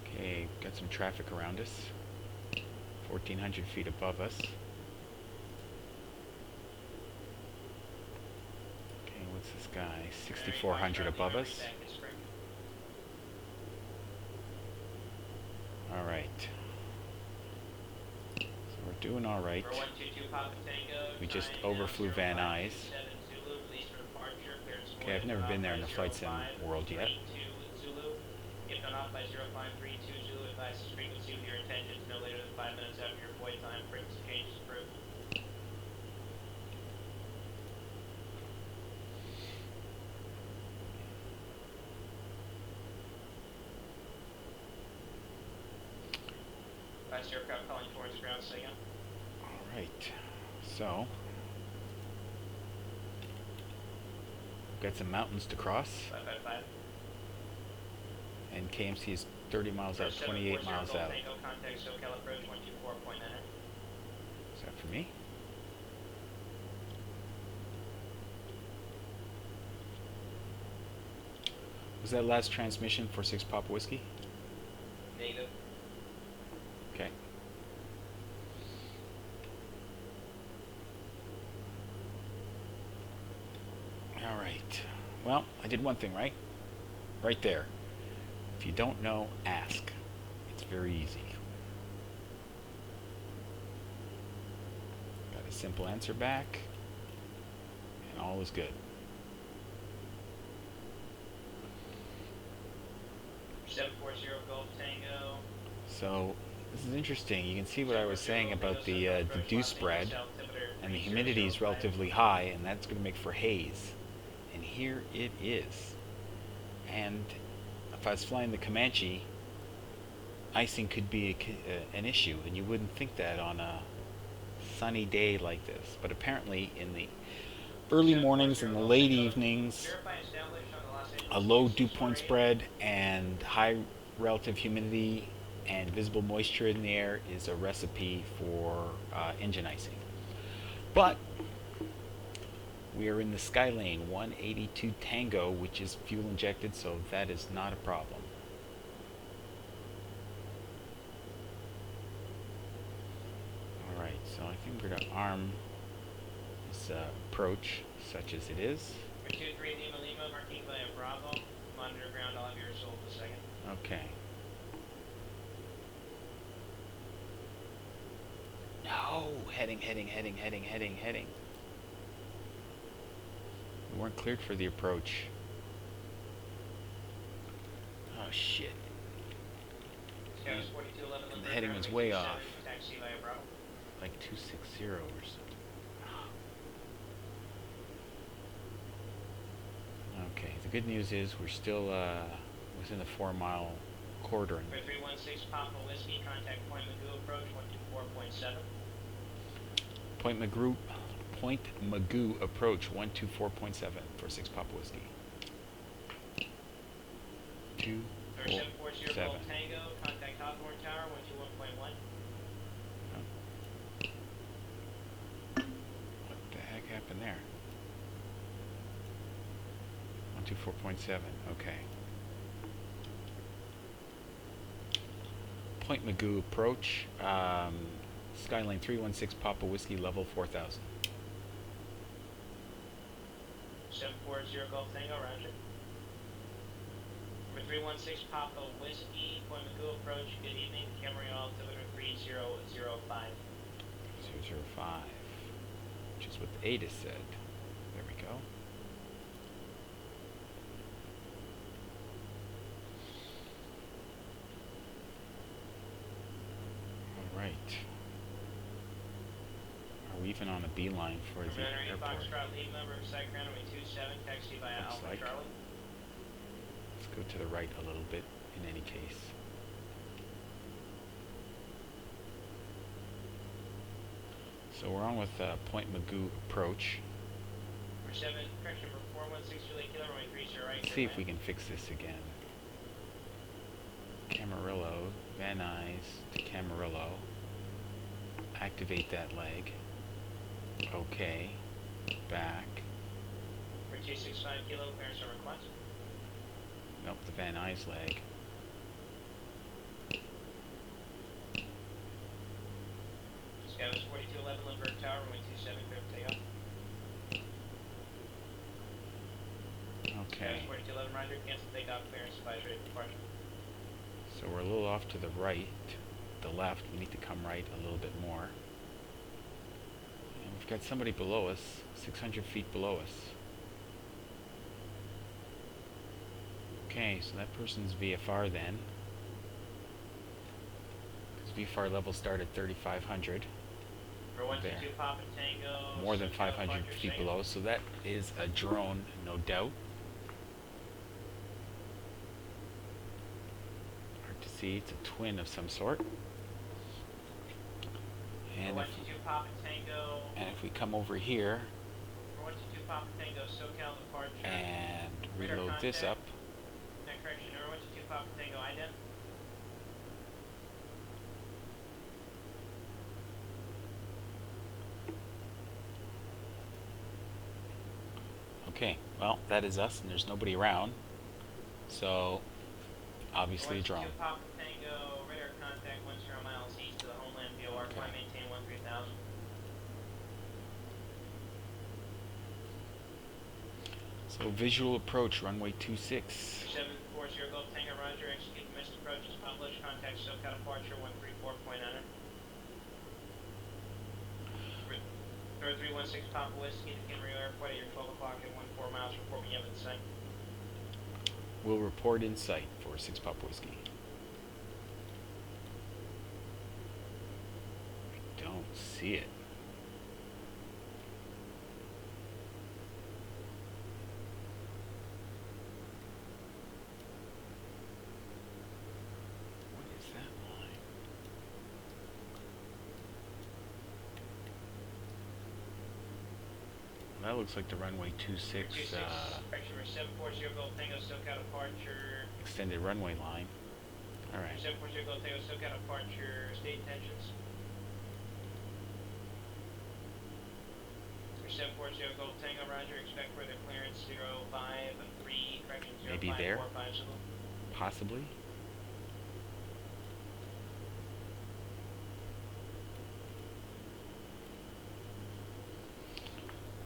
Okay, got some traffic around us. 1,400 feet above us. Okay, what's this guy? 6,400 above us. Alright. So we're doing alright. We just overflew Van Nuys. Okay, I've never been there in the flight sim world yet. If not off by 0532 Zulu, advise the frequency of your intentions no later than 5 minutes after your void time. Frequency change is approved. Last aircraft calling towards the ground, say again. Alright, so got some mountains to cross. 555. And KMC is 30 miles out, 28 miles out. Contact SoCal approach 124.9. Is that for me? Was that last transmission for 6 Papa Whiskey? Negative. Okay. Alright. Well, I did one thing right. Right there. If you don't know, ask. very easy. Got a simple answer back, and all is good. 740 Golf Tango. So this is interesting. You can see what I was saying about the dew spread, and the humidity is relatively high, and that's going to make for haze. And here it is. And if I was flying the Comanche, icing could be an issue, and you wouldn't think that on a sunny day like this. But apparently in the early mornings and the late evenings, a low dew point spread and high relative humidity and visible moisture in the air is a recipe for engine icing. But we are in the Skylane 182 Tango, which is fuel injected, so that is not a problem. Alright, so I think we're going to arm this approach, such as it is. 23 Lima Lima, marking by a Bravo. Monitor ground, I'll have your result in a second. Okay. No! Heading. We weren't cleared for the approach. Oh shit. Scouts 4211, And the heading was way off. Taxi via Bravo. Like 260 or something. Okay, the good news is we're still within the 4-mile corridor. 316 Papa Whiskey, contact Point Magoo approach 124.7. Point Magoo approach 124.7 for 6 Papa Whiskey. 2, 4, 3740 7. Gold Tango, contact Hawthorne Tower 121.1. What the heck happened there? 124.7, okay. Point Magoo approach, Skylane 316 Papa Whiskey, level 4000. 740 Golf Tango, roger. Number 316 Papa Whiskey, Point Magoo approach, good evening, Camry altimeter 3005. 005, which is what the ATIS said. There we go. Alright. Are we even on a beeline for the airport? Foxtrot Lima, Riverside Ground, runway 27, taxi via Looks Alpha like. Charlie. Let's go to the right a little bit in any case. So we're on with Point Magoo approach. Number 7, correction number 416 Juliet Kilo, runway 30 right. Let's see if we can fix this again. Camarillo, Van Nuys to Camarillo. Activate that leg. Okay. Back. Number 265 Kilo, clearance on request. Nope, the Van Nuys leg. Scouts 4211 Lindbergh Tower, runway 27, clear for takeoff. Okay. Scouts 4211 roger, cancel takeoff, clearance, advisory departure. So we're a little off to the right, the left. We need to come right a little bit more. And we've got somebody below us, 600 feet below us. Okay, so that person's VFR then. Because VFR levels start at 3,500. Number 122 Papa Tango. More than SoCal 500 departure feet second. below, so that is a drone, no doubt. Hard to see, it's a twin of some sort. And Number if, 122 Papa Tango. and if we come over here Number 122 Papa Tango, SoCal departure. and Radar reload this up, contact. No, correction, number 122 Papa Tango, ident. okay, well, that is us, and there's nobody around. So, obviously a drone. 122 Papa Tango, radar contact 10 miles east of the homeland VOR, Okay. climb maintain 13,000. So, visual approach, runway 26. 740 Golf Tango, roger, execute domestic approach is published. Contact SoCal departure 134.9. 316 Papa Whiskey to Kimmery Airport at your 12 o'clock and 14 miles. Report when you have it in sight. We'll report in sight for 6 Papa Whiskey. I don't see it. What is that line? Well, that looks like the runway 26 Correction for 740 Gold Tango SoCal departure. extended runway line. All right. 740 Gold Tango SoCal departure. State intentions. For 740 Gold Tango, Roger. Expect further clearance 053. Correction 05450. Maybe there. Possibly.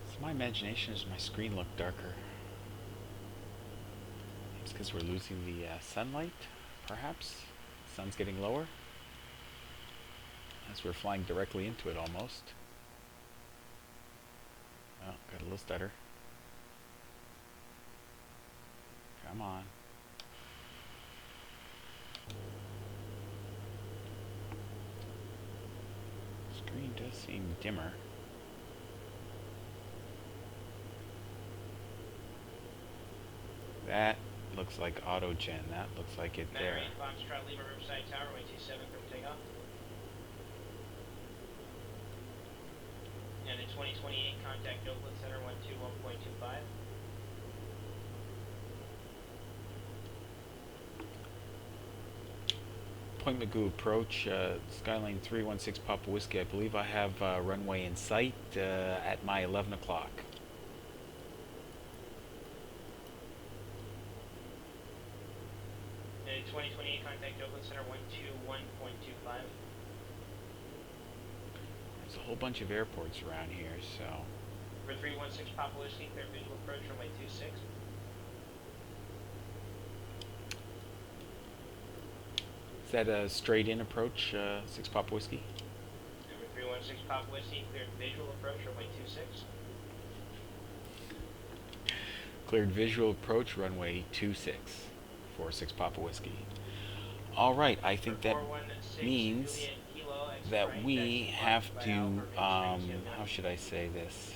So my imagination is my screen look darker. It's because we're losing the sunlight, perhaps. Sun's getting lower as we're flying directly into it almost. Oh, got a little stutter. Come on. Screen does seem dimmer. That looks like autogen. That looks like it there. Mandarin Foxtrot Lima Riverside Tower, runway 27 from takeoff. And in 2028, contact Oakland Center 121.25. Point Magoo approach, Skyline 316 Papa Whiskey. I believe I have runway in sight at my 11 o'clock. And in 2028, contact Oakland Center 121.25. There's a whole bunch of airports around here, so... For 316 Papa Whiskey, clear visual approach runway 26. Is that a straight in approach, 6 Papa Whiskey? Number 316 Papa Whiskey, cleared visual approach runway 26. Cleared visual approach runway 26 for 6 Papa Whiskey. Alright, I think that means that we have to, how should I say this?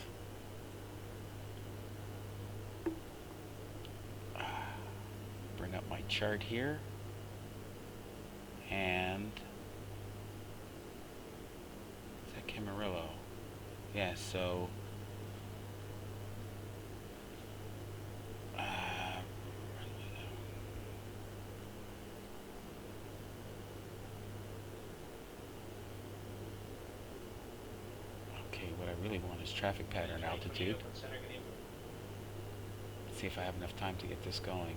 Bring up my chart here. And is that Camarillo? Yeah, so okay, what I really want is traffic pattern altitude. Let's see if I have enough time to get this going.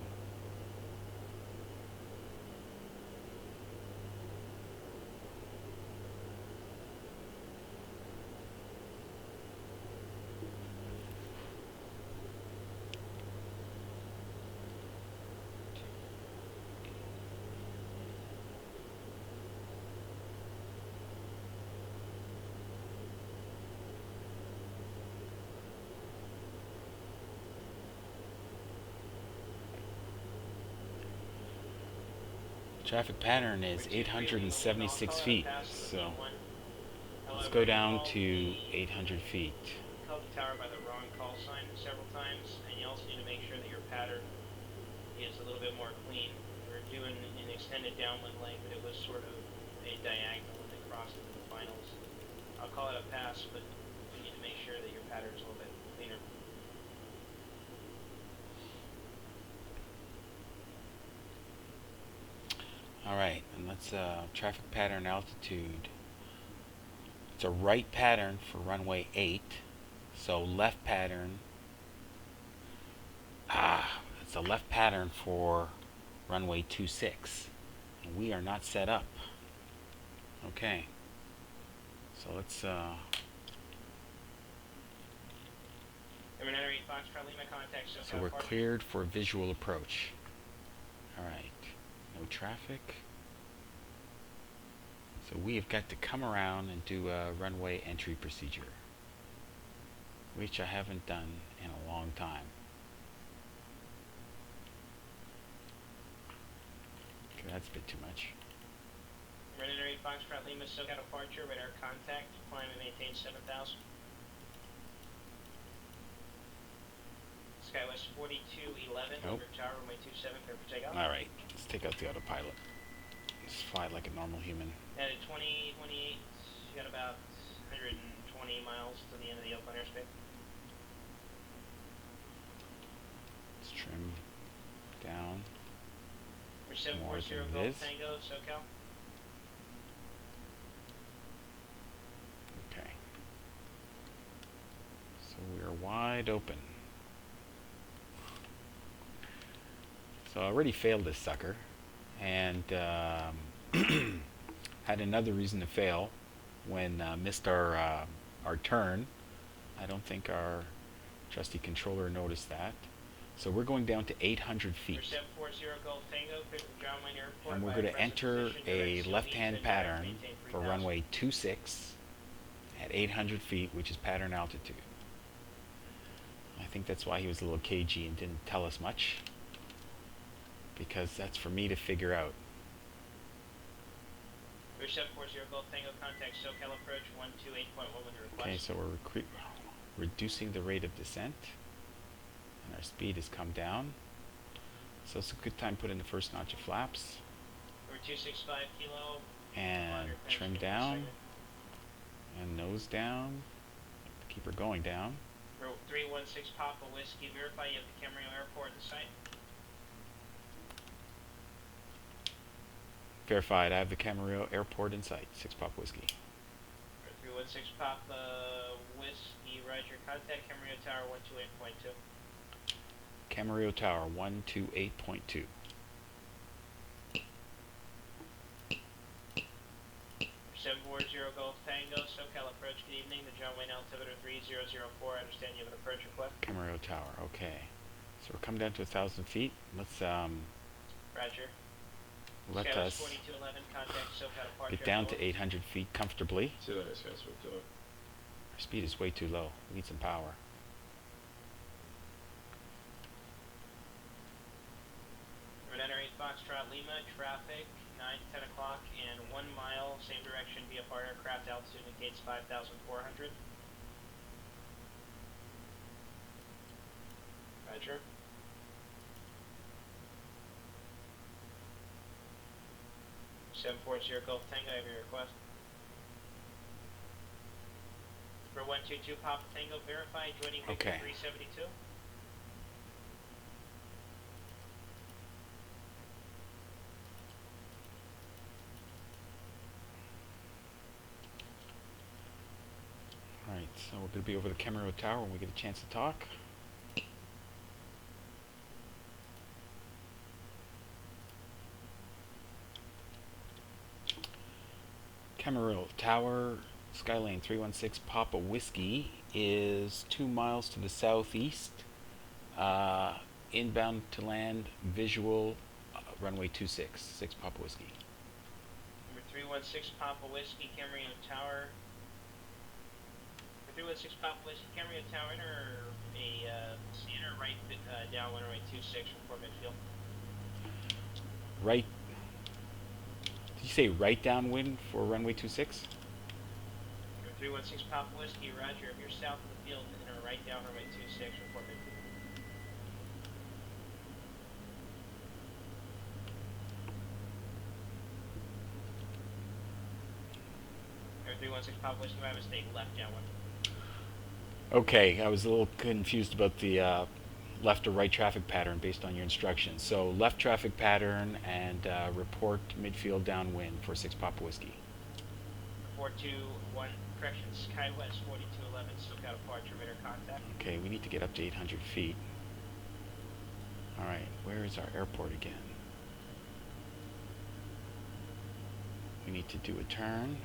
Traffic pattern is 876 feet, so let's go down to 800 feet. Called the tower by the wrong call sign several times, and you also need to make sure that your pattern is a little bit more clean. We're doing an extended downwind length, but it was sort of a diagonal when they crossed into the finals. I'll call it a pass, but you need to make sure that your pattern is a little bit cleaner. Alright, and let's traffic pattern altitude. It's a right pattern for runway 8, so left pattern. It's a left pattern for runway 26, and we are not set up. Okay, so let's Number 98 Foxtrot Lima contact. so we're cleared for visual approach. Alright, No traffic. So we have got to come around and do a runway entry procedure, which I haven't done in a long time. Okay, that's a bit too much. Running rate Foxtrot Lima, SoCal departure, radar contact, climb and maintain 7,000. Skywest 4211, Nope. over tower, runway 27, clear for takeoff. Alright, let's take out the autopilot. Let's fly like a normal human. At 2028, you got about 120 miles to the end of the Oakland airspace. Let's trim down. We're More 740 than Golf this. Tango, SoCal. Okay. So we are wide open. So I already failed this sucker, and had another reason to fail when missed our turn. I don't think our trusty controller noticed that. So we're going down to 800 We're feet. 740 Golf Tango, clear from John Wayne Airport. And we're by going to present enter position, a direct CLV, left-hand send direct, pattern maintain for 3,000. runway 26 at 800 feet, which is pattern altitude. I think that's why he was a little cagey and didn't tell us much, because that's for me to figure out. We're 740 Golf Tango, contact SoCal approach 128.1 with the request. Okay, so we're reducing the rate of descent, and our speed has come down. So it's a good time to put in the first notch of flaps We're 265 kilo. and trim down and nose down. Keep her going down. We're 316 Papa Whiskey, verify you have the Camarillo Airport in sight. Verified. I have the Camarillo Airport in sight. 6 Pop Whiskey. We're 316 Papa Whiskey, roger, contact Camarillo Tower 128.2. Camarillo Tower 128.2. 740 Golf Tango, SoCal approach, good evening, the John Wayne altimeter 3004, I understand you have an approach request. Camarillo Tower, okay. So we're coming down to 1,000 feet. Let's Roger. let Skywest us 4211, contact SoCal departure. get down to 800 feet comfortably. See you later, guys. We'll do it. Our speed is way too low. We need some power. We're entering Foxtrot Lima, traffic 9 to 10 o'clock and 1 mile, same direction, VFR aircraft, altitude indicates 5,400. Roger. Seven 740 Golf Tango, I have your request. For 122 Papa Tango, verify, joining Victor Okay. 372. Alright, so we're going to be over the Camarillo Tower when we get a chance to talk. Camarillo Tower, Skylane 316 Papa Whiskey is 2 miles to the southeast. Inbound to land, visual, runway 26, 6 Papa Whiskey. Number 316 Papa Whiskey, Camarillo Tower. Number 316 Papa Whiskey, Camarillo Tower, enter right down runway 26 from Fort Midfield. Right. Did you say right downwind for runway 26? Number 316 Papa Whiskey, roger. If you're south of the field, enter right down runway 26 from Fort Midfield. Number 316 Papa Whiskey, my mistake, left downwind. Okay, I was a little confused about the left or right traffic pattern based on your instructions. So left traffic pattern and report midfield downwind for 6 Papa Whiskey. 421, correction, Skywest 4211, SoCal departure, radar contact. Okay, we need to get up to 800 feet. Alright, where is our airport again? We need to do a turn.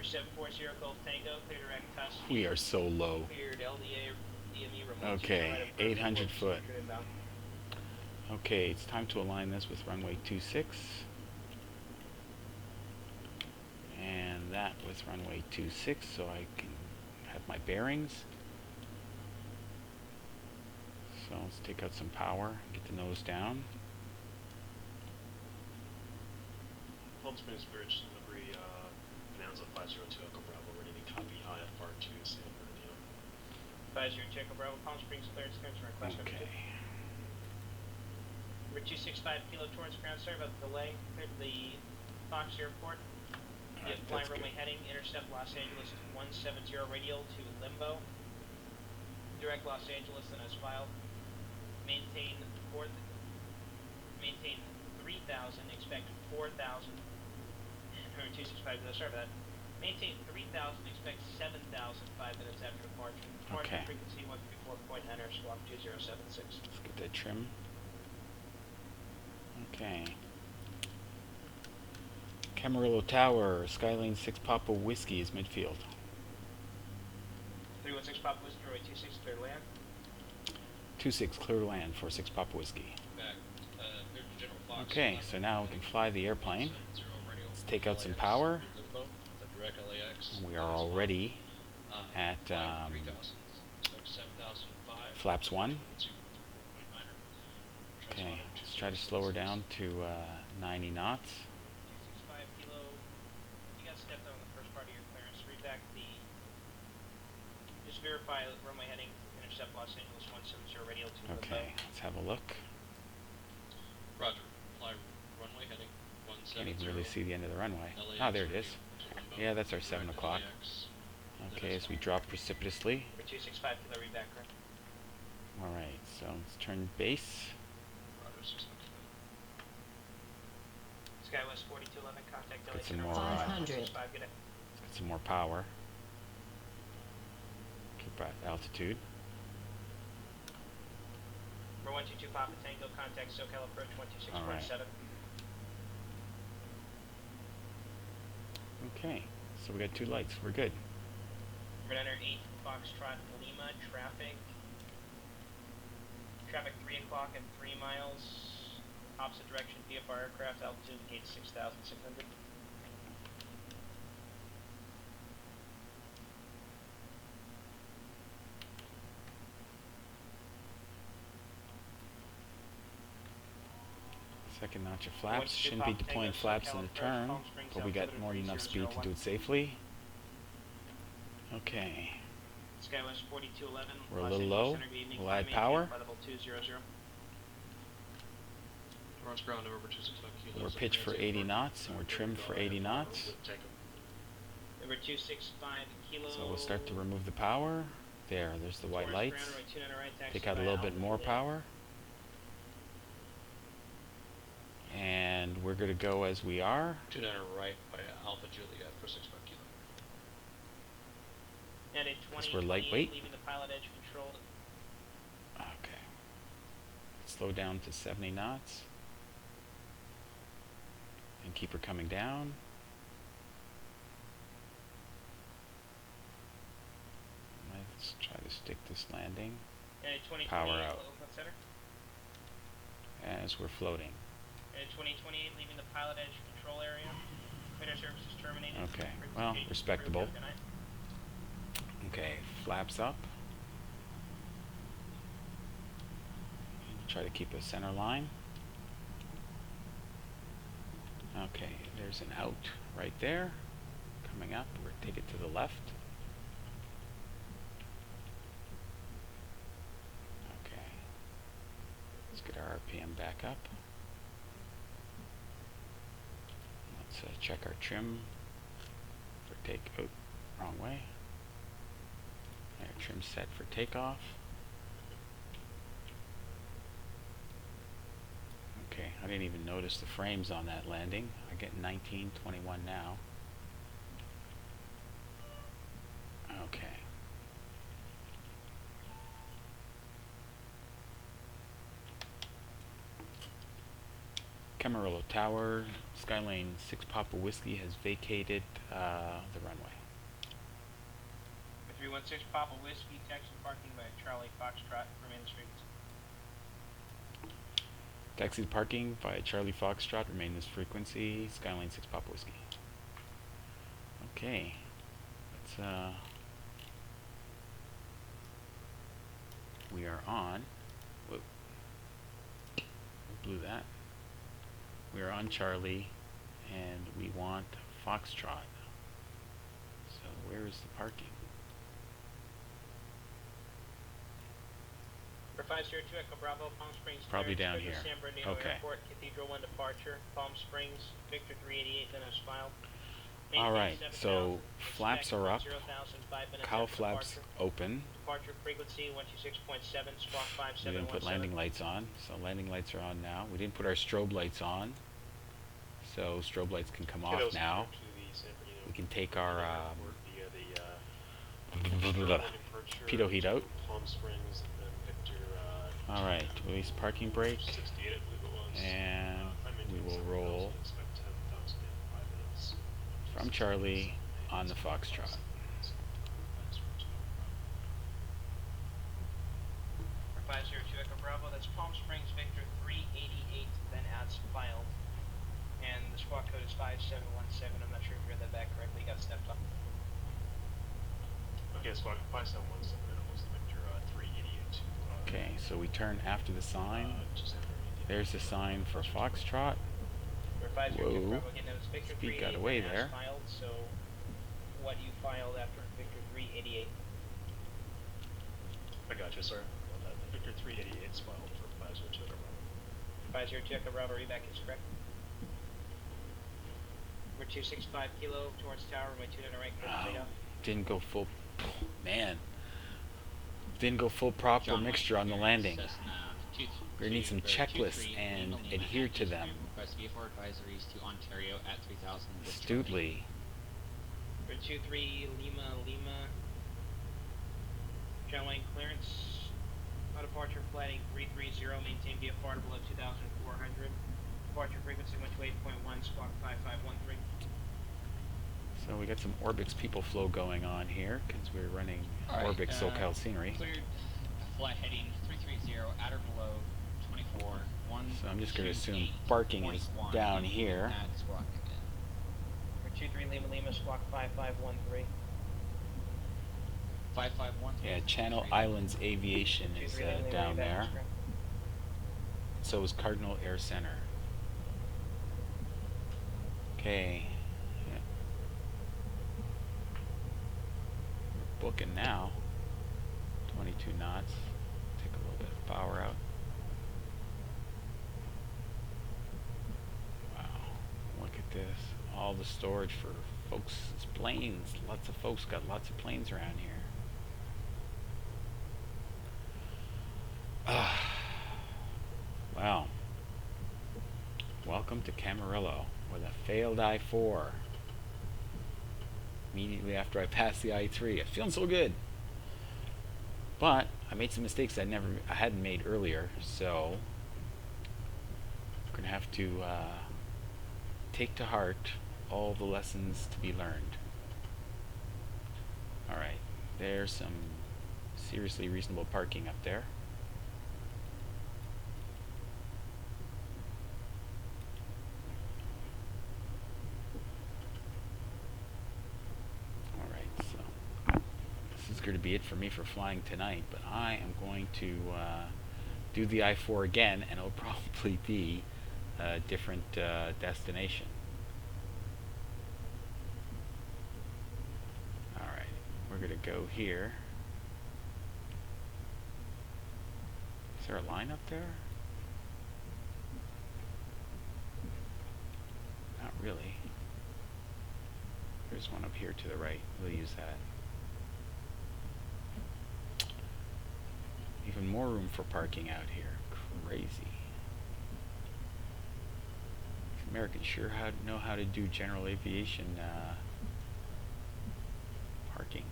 740 Golf Tango, clear direct Tusk. We are so low. Cleared LDA, DME, remote. Okay, 800 foot. Okay, it's time to align this with runway 26. And that with runway 26 so I can have my bearings. So let's take out some power, get the nose down. Palm Springs Bridge delivery announced on 502 Echo Bravo, ready to copy IFR 2 San Bernardino. 502 Echo Bravo, Palm Springs clearance for request. Okay. Number 265 Kilo towards ground, sorry about the delay. Cleared the Fox Airport. Right, Flying that's runway good. heading, intercept Los Angeles 170 radial to Limbo. Direct Los Angeles and as filed. Maintain 3,000, expect 4,000. Or 265, sorry about that. Maintain 3,000, expect 7,000 5 minutes after departure. Departure Okay. frequency 154.9 air squawk 2076. Let's get that trim. Okay. Camarillo Tower, Skyline 6 Papa Whiskey is midfield. 316 Papa Whiskey, runway 26, clear land. 26 clear land for 6 Papa Whiskey. Back, clear to General Fox. Okay, so now we can fly the airplane. Let's take out some power. The direct LAX. We are already at 3,000. Expect 7,005. flaps 1. 2.9. Okay, let's try to slow her down to 90 knots. 265 Kilo, you got stepped on the first part of your clearance. Read back the, just verify runway heading, intercept Los Angeles 170 radial to Okay, let's have a look. Roger. Fly runway heading Can't 170. even really see the end of the runway. LAX Ah, there it is. to Limbo. Yeah, that's our 7 Direct o'clock. LAX. Okay, as we drop precipitously. Number 265 Kilo, read back correct. Alright, so let's turn base. Roger, 6 Skywest 4211, contact LA Get some Center. more, 500. Good day. Let's get some more power. Keep at altitude. Number 122 Papa Tango, contact SoCal approach 126.7. Alright. Okay, so we got 2 lights. We're good. Runner 8 Foxtrot Lima, traffic 3 o'clock at 3 miles, opposite direction, VFR aircraft, altitude gate 6,600. Second notch of flaps. Shouldn't be deploying flaps in the turn, but we got more than enough speed to do it safely. Okay. Skywest 4211. We're a little low. We'll add power. Launch ground November 265 Kilo. We're pitched for 80 knots, and we're trimmed for 80 knots. Number 265 Kilo. So we'll start to remove the power. There's the white lights. Take out a little bit more power. And we're going to go as we are. 29 right by Alpha Juliet for 65 Kilo. And at 20, We're lightweight. leaving the PilotEdge controlled. Okay. Slow down to 70 knots. And keep her coming down. Let's try to stick this landing. And at 20, Power out. Center. As we're floating. And at 2028, leaving the PilotEdge control area. Radar services terminated. Okay, Frequency well, change respectable. approved. Good night. Okay, flaps up. Try to keep a center line. Okay, there's an out right there. Coming up, we're gonna take it to the left. Okay. Let's get our RPM back up. Let's check our trim for wrong way. Our trim set for takeoff. Okay, I didn't even notice the frames on that landing. I get 1921 now. Okay. Camarillo Tower, Skyline 6 Papa Whiskey has vacated the runway. 216 Papa Whiskey, taxi parking by Charlie Foxtrot, remain this frequency. Taxi parking by Charlie Foxtrot, remain this frequency, Skyline 6 Papa Whiskey. Okay, let's, we are on, whoop, blew that. We are on Charlie, and we want Foxtrot. So where is the parking? For 502 Echo Bravo, Palm Springs. Probably clearance, down here. San Bernardino Okay. Airport, Cathedral 1 departure, Palm Springs, Victor 388, then as filed. Alright, so flaps are up, cowl flaps open. Departure frequency 126.7, squawk We didn't put 5717. landing lights on, so landing lights are on now. We didn't put our strobe lights on, so strobe lights can come off now. We can take our pitot heat out. Palm Springs and then Victor. Alright, release parking brake, 68, I believe it was. and we will 7,000, roll expect 10,000 in 5 minutes. from Charlie on the Foxtrot. For 502 Echo Bravo, that's Palm Springs, Victor 388, then as filed. And the squawk code is 5717. I'm not sure if you read that back correctly. Got stepped up. Okay, so 5717, and it was the Victor 388. Okay, so we turn after the sign. There's the sign for Foxtrot. For 502 Whoa. Bravo, again, that was Victor Speed 388 got away then there. as filed. So what you filed after Victor 388. I gotcha, sorry. About that. The Victor 388 is filed for 502 Echo Bravo. 502 Echo Bravo, readback is correct. We're 265 kilo towards tower, runway 2 to the right, clear for takeoff. Didn't go full, man. Didn't go full prop or mixture on the landing. We're gonna need some checklists and adhere to them. Request VFR advisories to Ontario at 3000. Astutely. For 23 Lima, John Wayne clearance, no departure, flighting 330, maintain VFR to below 2,400. Departure frequency 128.1, squawk 5513. So we got some Orbix people flow going on here because we're running Orbix SoCal scenery. Cleared, flight heading 330, at or below 24, 1. So I'm just going to assume barking is down here. Add squawk again. For 23 Lima, squawk 5513. 5513. Yeah, Channel Islands Aviation is 23 Lima, down readback there. is correct. So is Cardinal Air Center. Okay. Yeah. We're booking now. 22 knots. Take a little bit of power out. Wow. Look at this. All the storage for folks' planes. Lots of folks got lots of planes around here. Wow. Welcome to Camarillo with a failed I-4. Immediately after I passed the I-3. I'm feeling so good. But I made some mistakes I hadn't made earlier, so I'm gonna have to take to heart all the lessons to be learned. Alright, there's some seriously reasonable parking up there. Going to be it for me for flying tonight, but I am going to do the I-4 again, and it'll probably be a different destination. Alright, we're going to go here. Is there a line up there? Not really. There's one up here to the right. We'll use that. Even more room for parking out here. Crazy. Americans sure know how to do general aviation parking.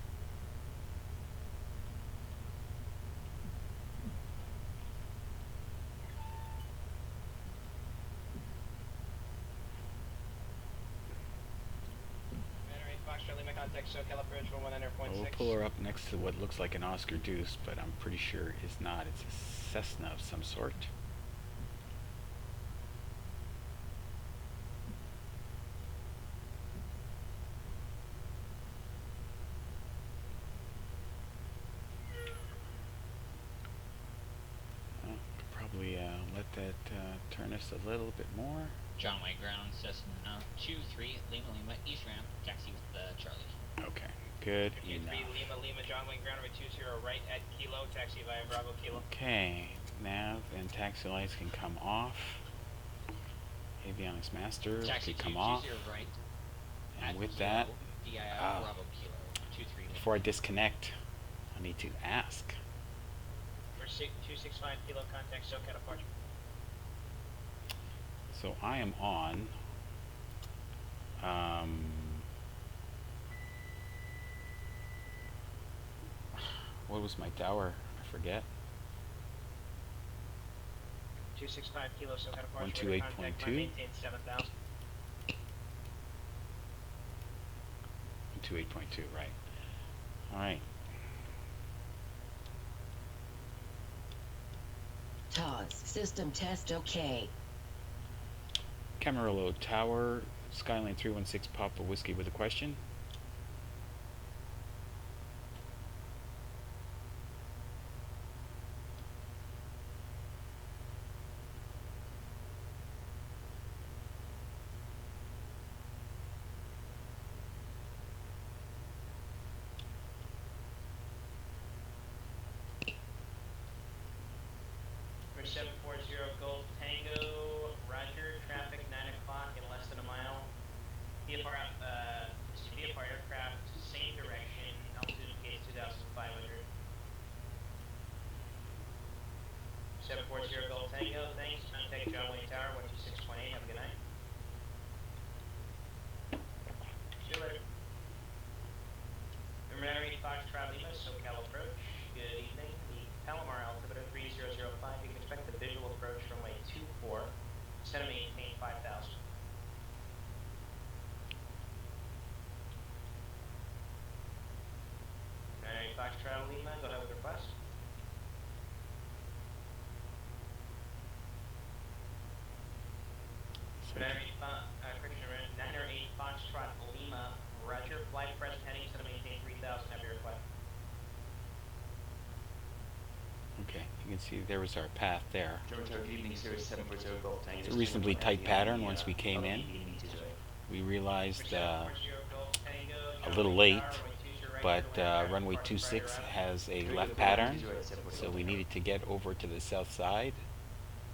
contact SoCal approach 119.6. We'll pull her up next to what looks like an Oscar Deuce, but I'm pretty sure it's not. It's a Cessna of some sort. Well, could probably let that turn us a little bit more. John Wayne ground, Cessna 23, Lima Lima, East ramp, taxi with Charlie. Okay, good 53 enough. Lima Lima, John Wayne ground, runway 20 right at Kilo, taxi via Bravo Kilo. Okay, nav and taxi lights can come off. Avionics master Taxi can come off. right. And with that, DII Bravo Kilo, 23. before I disconnect, I need to ask. For 265 Kilo, contact SoCal departure. So I am on. What was my tower? I forget. 265 Kilo, SoCal departure. 128.2. Maintain 7,000. 128.2, right. Alright. TOS, system test okay. Camarillo Tower, Skyline 316 Papa Whiskey with a question. For 740 Golf Tango, Roger, traffic 9 o'clock in less than a mile. VFR aircraft, same direction, altitude gate 2,500. 740 Golf Tango, thanks. Contact John Wayne Tower, 126.8, have a good night. See you later. Mary Foxtrot Lima, SoCal approach, good evening. The Palomar altimeter 3005, you can expect the visual approach runway 24, center maintain 5,000. Mary Foxtrot Lima, go ahead with request. Mary, correction, 908 Foxtrot Lima, Roger, flight present heading, center maintain 3,000, have your request. Okay, you can see there was our path there. Good evening, Series 740 Golf Tango. It's a reasonably tight pattern once we came in. We realized a little late, but runway 26 has a left pattern, so we needed to get over to the south side.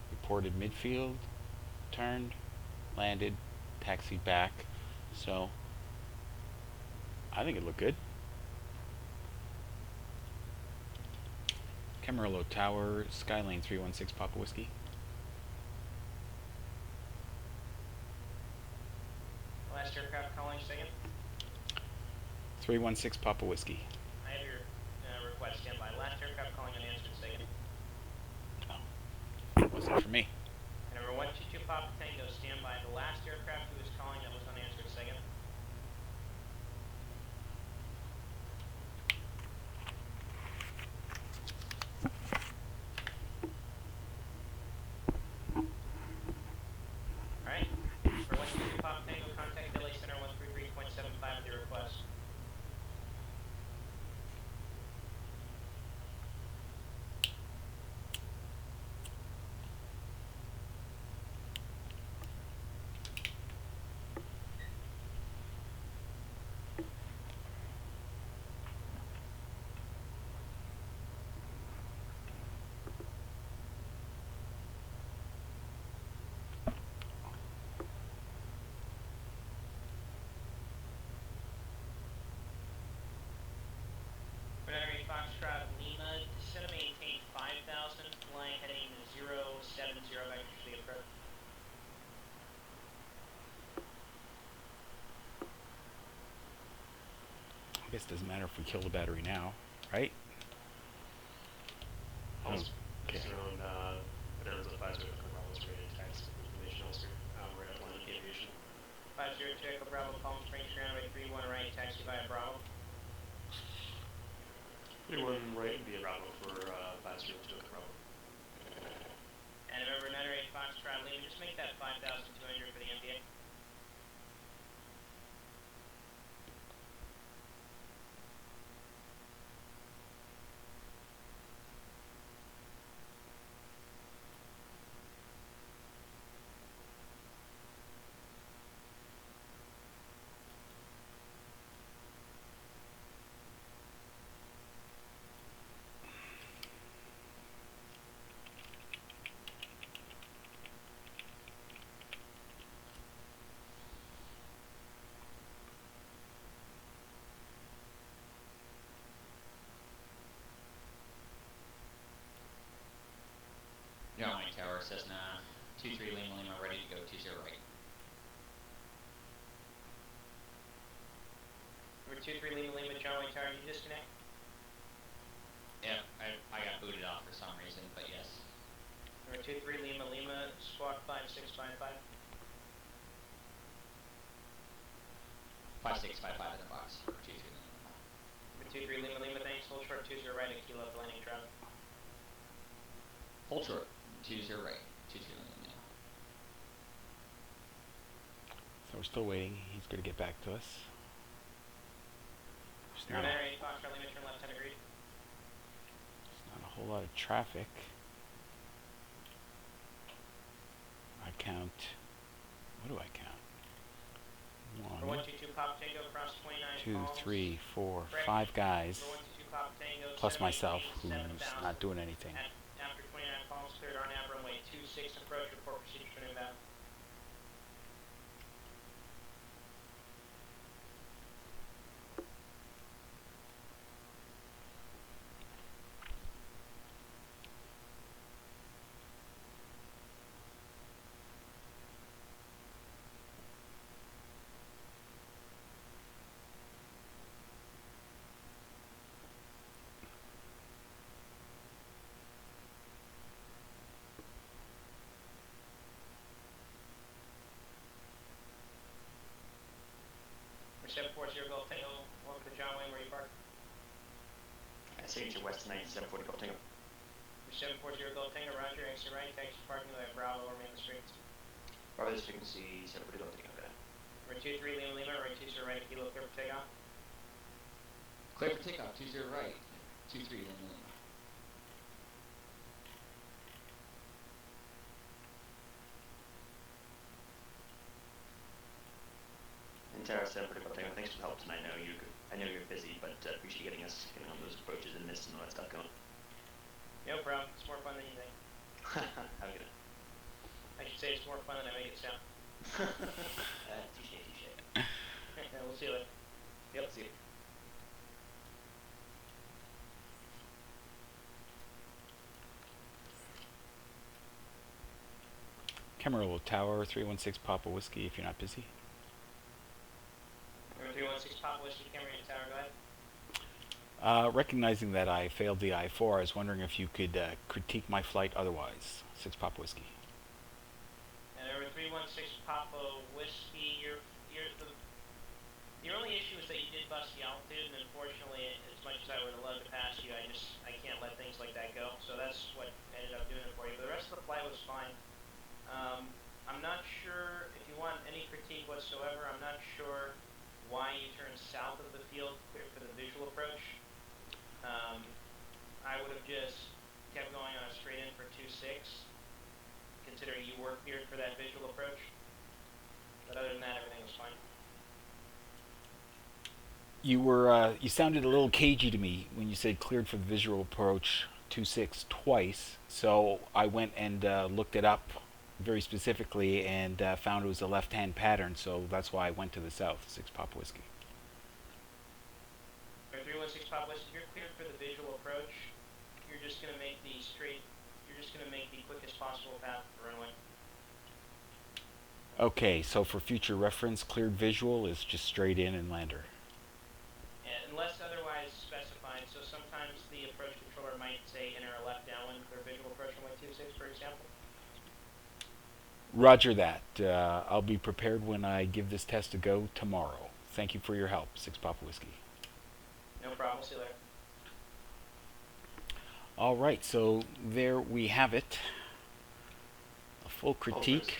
Reported midfield, turned, landed, taxied back. So I think it looked good. Camarillo Tower, Skyline 316 Papa Whiskey. Last aircraft calling, second. 316 Papa Whiskey. I have your request, stand by. Last aircraft calling unanswered, second. Oh, it wasn't for me. And number 122 Papa Tango, stand by. The last aircraft who was calling that was unanswered, second. Alright. For 122 Papa Tango, contact LA Center 133.75 with your request. Mary Foxtrot Lima, center maintain 5,000, flying heading 070 vector to the approach. I guess it doesn't matter if we kill the battery now, right? Oh, okay. Around Bonanza 50 Echo Bravo is ready to taxi information Ulster. We're at Atlantic Aviation. 50 Echo Bravo, Palm Springs, runway 31 right, taxi via Bravo. 31 right and via Bravo for 502 Bravo. And remember, Nutter 8 Foxtrot Lima, just make that 5,200 for the MDA. John Wayne Tower, Cessna 23 Lima Lima, ready to go 20 right. Number 23 Lima Lima, John Wayne Tower, you disconnect? Yeah, I got booted off for some reason, but yes. Number 23 Lima Lima, squawk 5655. 5655 in the box for 23 Lima Lima. Number 23 Lima Lima, thanks, hold short 20 right at Kilo landing traffic. Hold short 20 right, 23 Lima Lima. So we're still waiting. He's going to get back to us. There's Nutter 8 Foxtrot Lima, turn left 10 agreed. not a whole lot of traffic. I count. What do I count? 1, 122 Pop Tango, cross 29 2, calls. 3, 4, Correct. 5 guys, Number 122 Pop Tango, plus myself, 7,000, who's not doing anything. After 29 calls, cleared RNAV runway 26, approach, report procedure for inbound. Number 740 Golf Tango, welcome to John Wayne, where you park. Signature West 9740 Golf Tango. Number 740 Golf Tango, roger, exit right, taxi parking lot at Bravo, or main streets. Bravo, this frequency 740 Golf Tango. Number 23 Lima Lima, right 20 right at Kilo, clear for takeoff. Clear for takeoff 20 right, 23 Lima Lima. And Tower 740 Golf Tango, thanks for the help tonight. I know you're busy, but appreciate getting on those approaches and MiISSED and all that stuff going. No problem, it's more fun than you think. Have a good night. I should say it's more fun than I make it sound. Touche, touche. Yeah, we'll see you later. Yep, see you. Camarillo Tower, 316 Papa Whiskey, if you're not busy. Number 316 Pop Whiskey, Camarillo Tower, go ahead. Recognizing that I failed the I-4, I was wondering if you could critique my flight otherwise. 6 Papa Whiskey. And number 316 Papa Whiskey, your only issue is that you did bust the altitude, and unfortunately, as much as I would have loved to pass you, I can't let things like that go. So that's what ended up doing it for you. But the rest of the flight was fine. I'm not sure if you want any critique whatsoever. I'm not sure why you turned south of the field, clear for the visual approach. I would have just kept going on a straight in for 26, considering you were cleared for that visual approach. But other than that, everything was fine. You sounded a little cagey to me when you said cleared for the visual approach 26 twice. So I went and looked it up very specifically and found it was a left-hand pattern. So that's why I went to the south. 6 Papa Whiskey. 316 Pop Whiskey, if you're cleared for the visual approach, you're just going to make the quickest possible path to the runway. Okay, so for future reference, cleared visual is just straight in and lander. And unless otherwise specified, so sometimes the approach controller might say enter a left downwind, clear visual approach runway 26, for example. Roger that. I'll be prepared when I give this test a go tomorrow. thank you for your help, 6 Papa Whiskey. No problem. See you later. All right, so there we have it. A full critique.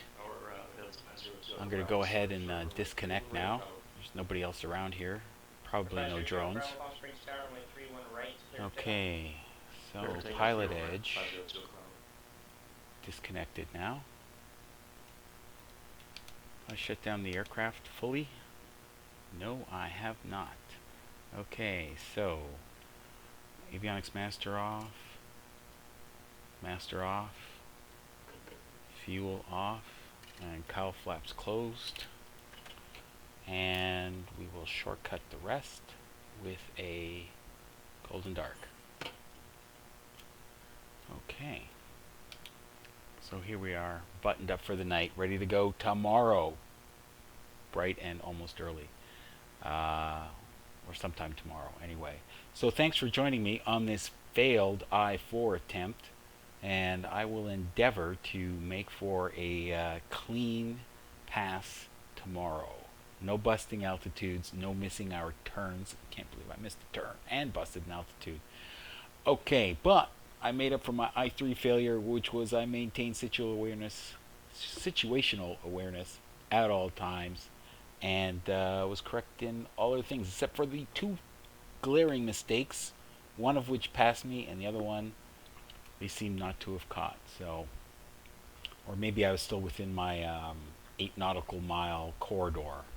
I'm going to go ahead and disconnect now. There's nobody else around here. Probably no drones. Okay, so PilotEdge disconnected now. I shut down the aircraft fully? No, I have not. Okay, so avionics master off, fuel off, and cowl flaps closed. And we will shortcut the rest with a golden dark. Okay. So here we are, buttoned up for the night, ready to go tomorrow. Bright and almost early. Or sometime tomorrow, anyway. So thanks for joining me on this failed I-4 attempt. And I will endeavor to make for a clean pass tomorrow. No busting altitudes, no missing our turns. I can't believe I missed a turn and busted an altitude. Okay, but I made up for my I-3 failure, which was I maintained situational awareness at all times, and was correct in all other things, except for the 2 glaring mistakes, one of which passed me, and the other one they seem not to have caught. So, or maybe I was still within my 8 nautical mile corridor.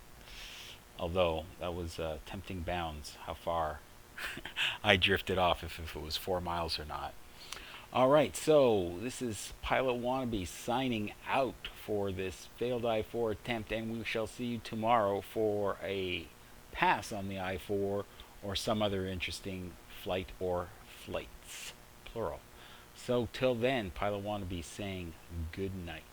Although that was tempting bounds how far I drifted off, if it was 4 miles or not. Alright, so this is Pilot Wannabe signing out for this failed I-4 attempt, and we shall see you tomorrow for a pass on the I-4 or some other interesting flight or flights, plural. So till then, Pilot Wannabe saying good night.